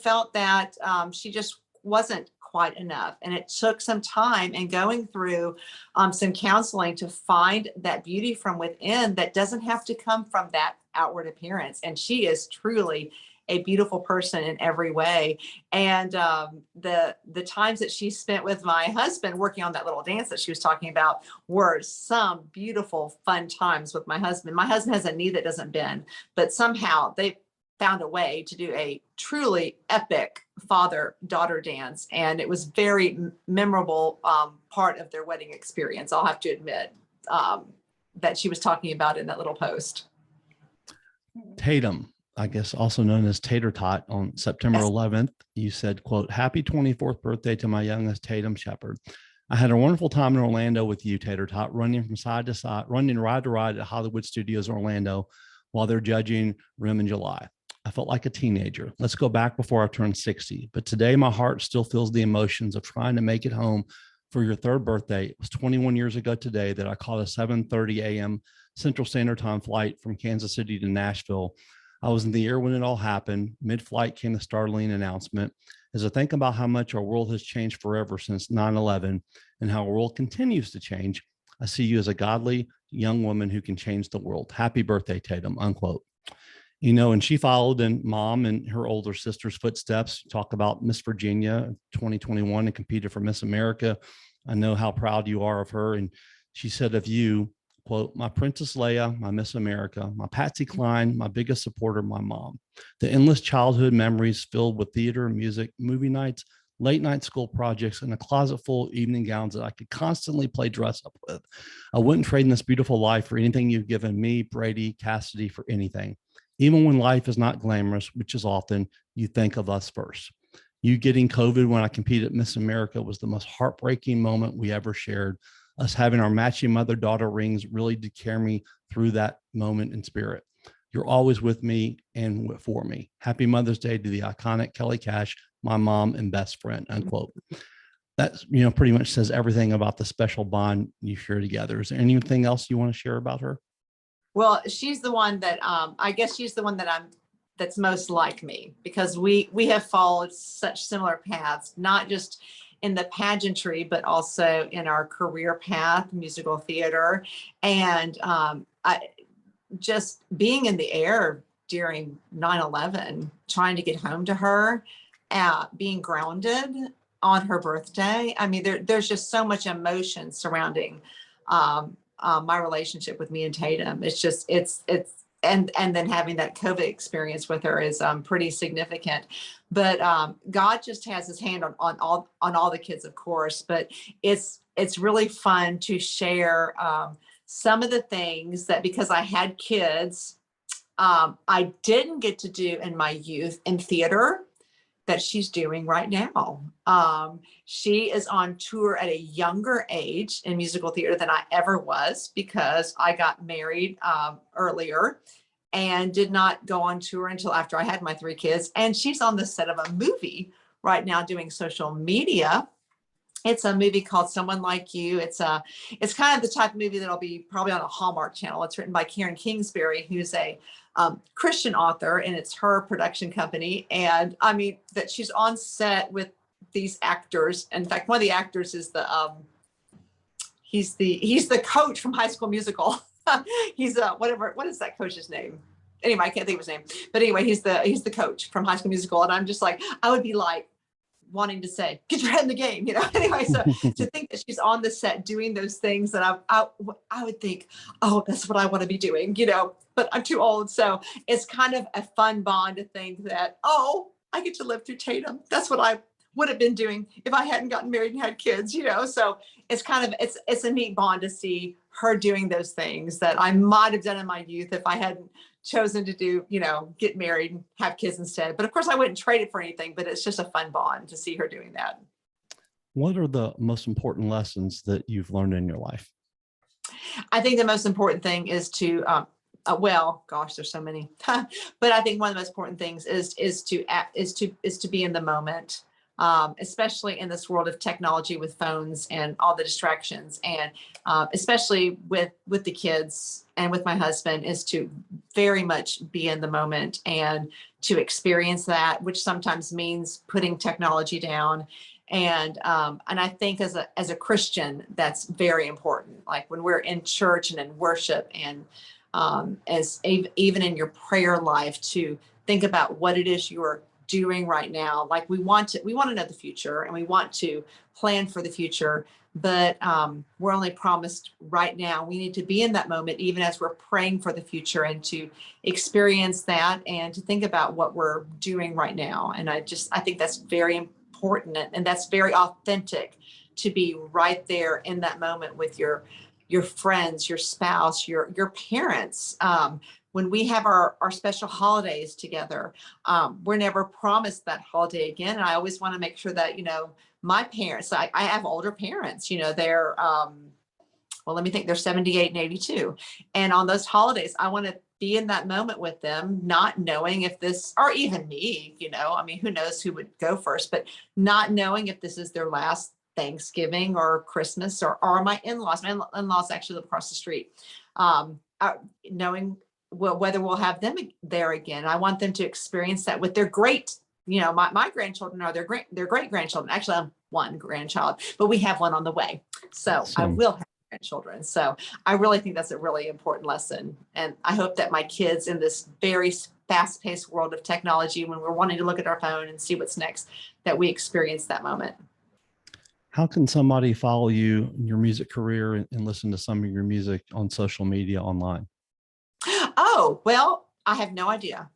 felt that she just wasn't quite enough. And it took some time and going through some counseling to find that beauty from within that doesn't have to come from that outward appearance. And she is truly a beautiful person in every way. And the times that she spent with my husband working on that little dance that she was talking about were some beautiful, fun times with my husband. My husband has a knee that doesn't bend, but somehow they found a way to do a truly epic father-daughter dance. And it was very memorable part of their wedding experience, I'll have to admit, that she was talking about in that little post. Tatum, I guess also known as Tater Tot, on September 11th, you said, quote, "Happy 24th birthday to my youngest Tatum Shepherd. I had a wonderful time in Orlando with you, Tater Tot, running from side to side, running ride to ride at Hollywood Studios Orlando while they're judging Rim in July. I felt like a teenager. Let's go back before I turned 60. But today my heart still feels the emotions of trying to make it home for your third birthday. It was 21 years ago today that I caught a 7:30 a.m. Central Standard Time flight from Kansas City to Nashville. I was in the air when it all happened. Mid-flight came the startling announcement. As I think about how much our world has changed forever since 9/11 and how our world continues to change, I see you as a godly young woman who can change the world. Happy birthday, Tatum," unquote. And she followed in Mom and her older sister's footsteps. Talk about Miss Virginia 2021 and competed for Miss America. I know how proud you are of her. And she said of you, quote, "My Princess Leia, my Miss America, my Patsy Cline, my biggest supporter, my mom. The endless childhood memories filled with theater, music, movie nights, late night school projects, and a closet full of evening gowns that I could constantly play dress up with. I wouldn't trade in this beautiful life for anything you've given me, Brady, Cassidy, for anything. Even when life is not glamorous, which is often, you think of us first. You getting COVID when I competed at Miss America was the most heartbreaking moment we ever shared. Us having our matching mother-daughter rings really did carry me through that moment in spirit. You're always with me and for me. Happy Mother's Day to the iconic Kellye Cash, my mom and best friend," unquote. That, pretty much says everything about the special bond you share together. Is there anything else you want to share about her? Well, she's the one that I guess she's the one that's most like me, because we have followed such similar paths, not just in the pageantry, but also in our career path, musical theater. And I just being in the air during 9/11, trying to get home to her, being grounded on her birthday. I mean, there's just so much emotion surrounding my relationship with me and Tatum. It's just, and then having that COVID experience with her is pretty significant. But God just has his hand on all the kids, of course, but it's really fun to share some of the things that, because I had kids, I didn't get to do in my youth in theater, that she's doing right now. She is on tour at a younger age in musical theater than I ever was, because I got married earlier and did not go on tour until after I had my 3 kids. And she's on the set of a movie right now doing social media. It's a movie called Someone Like You. It's kind of the type of movie that'll be probably on a Hallmark channel. It's written by Karen Kingsbury, who's a Christian author, and it's her production company. And I mean, that she's on set with these actors. In fact, one of the actors is he's the coach from High School Musical. He's what is that coach's name? Anyway, I can't think of his name. But anyway, he's the coach from High School Musical. And I'm just like, I would be like, wanting to say, get your head in the game, anyway. So to think that she's on the set doing those things that I would think, oh, that's what I want to be doing, but I'm too old. So it's kind of a fun bond to think that, oh, I get to live through Tatum. That's what I would have been doing if I hadn't gotten married and had kids, so it's kind of, it's a neat bond to see her doing those things that I might have done in my youth if I hadn't chosen to do, get married and have kids instead. But of course I wouldn't trade it for anything, but it's just a fun bond to see her doing that. What are the most important lessons that you've learned in your life? I think the most important thing is to, well, gosh, there's so many, but I think one of the most important things is to be in the moment. Especially in this world of technology with phones and all the distractions, and especially with the kids and with my husband, is to very much be in the moment and to experience that, which sometimes means putting technology down. And I think as a Christian, that's very important. Like when we're in church and in worship, and even in your prayer life, to think about what it is you're doing right now. Like we want to know the future, and we want to plan for the future, but we're only promised right now. We need to be in that moment, even as we're praying for the future, and to experience that and to think about what we're doing right now. And I think that's very important, and that's very authentic, to be right there in that moment with your friends, your spouse, your parents. When we have our special holidays together, we're never promised that holiday again. And I always want to make sure that, my parents, I have older parents, they're, well, let me think, they're 78 and 82. And on those holidays, I want to be in that moment with them, not knowing if this, or even me, I mean, who knows who would go first, but not knowing if this is their last Thanksgiving or Christmas, or my in-laws. My in-laws actually live across the street. Knowing whether we'll have them there again. I want them to experience that with their great, my grandchildren are their great grandchildren. Actually, I'm one grandchild, but we have one on the way. So I will have grandchildren. So I really think that's a really important lesson. And I hope that my kids, in this very fast-paced world of technology, when we're wanting to look at our phone and see what's next, that we experience that moment. How can somebody follow you in your music career and listen to some of your music on social media online? Oh, well, I have no idea.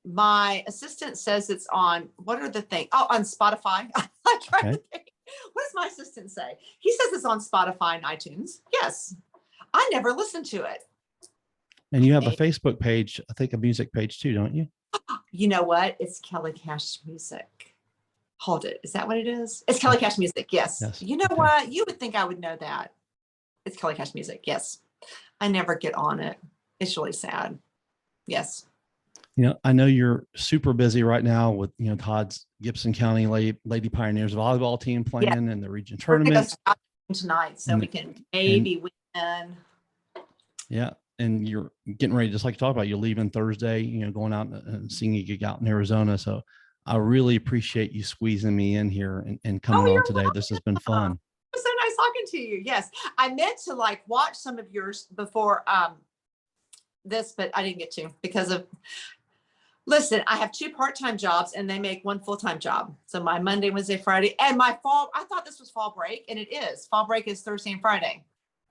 My assistant says it's on, what are the things? Oh, on Spotify. I try to think. What does my assistant say? He says it's on Spotify and iTunes. Yes. I never listened to it. And you have a Facebook page, I think a music page too, don't you? You know what? It's Kellye Cash Music. Hold it. Is that what it is? It's Kellye Cash Music. Yes. You know what? You would think I would know that. It's Kellye Cash music. Yes. I never get on it. It's really sad. Yes. I know you're super busy right now with, Todd's Gibson County Lady Pioneers volleyball team playing in the region We're gonna go tournaments. tonight, so And- we can maybe win. Yeah. And you're getting ready, just like you talked about, you're leaving Thursday, going out and seeing a gig out in Arizona. So I really appreciate you squeezing me in here and coming on today. This has been fun. It was so nice talking to you. Yes. I meant to watch some of yours before this, but I didn't get to because of, listen, I have 2 part-time jobs and they make 1 full-time job. So my Monday, Wednesday, Friday, and my fall, I thought this was fall break, and it is. Fall break is Thursday and Friday.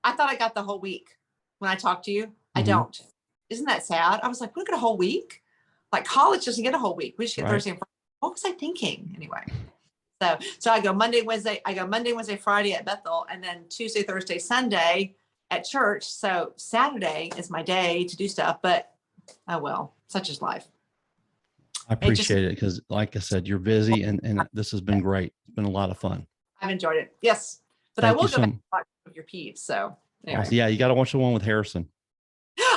I thought I got the whole week when I talked to you. I don't. Isn't that sad? I was like, we get a whole week? Like college doesn't get a whole week. We just get Thursday and Friday. What was I thinking? Anyway. So I go Monday, Wednesday, Friday at Bethel, and then Tuesday, Thursday, Sunday at church. So Saturday is my day to do stuff, but oh well, such is life. I appreciate it because, like I said, you're busy and this has been great. It's been a lot of fun. I've enjoyed it. Yes. But Thank I will you go back and watch some of your peeps. So anyway. Awesome. Yeah, you got to watch the one with Harrison.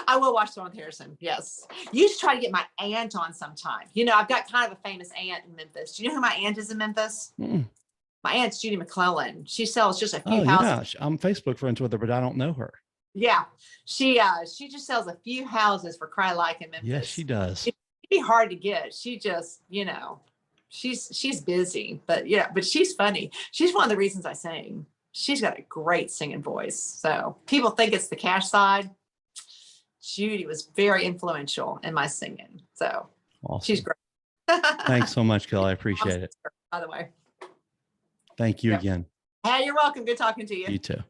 I will watch the one with Harrison. Yes. You should try to get my aunt on sometime. I've got kind of a famous aunt in Memphis. Do you know who my aunt is in Memphis? Mm-mm. My aunt's Judy McClellan. She sells just a few Yeah. houses. I'm Facebook friends with her, but I don't know her. Yeah. She just sells a few houses for Cry Like in Memphis. Yes, she does. It'd be hard to get. She just, she's busy, but she's funny. She's one of the reasons I sing. She's got a great singing voice. So people think it's the Cash side. Judy was very influential in my singing. So Awesome. She's great. Thanks so much, Kellye. I appreciate it. By the way. Thank you again. Hey, you're welcome. Good talking to you. You too.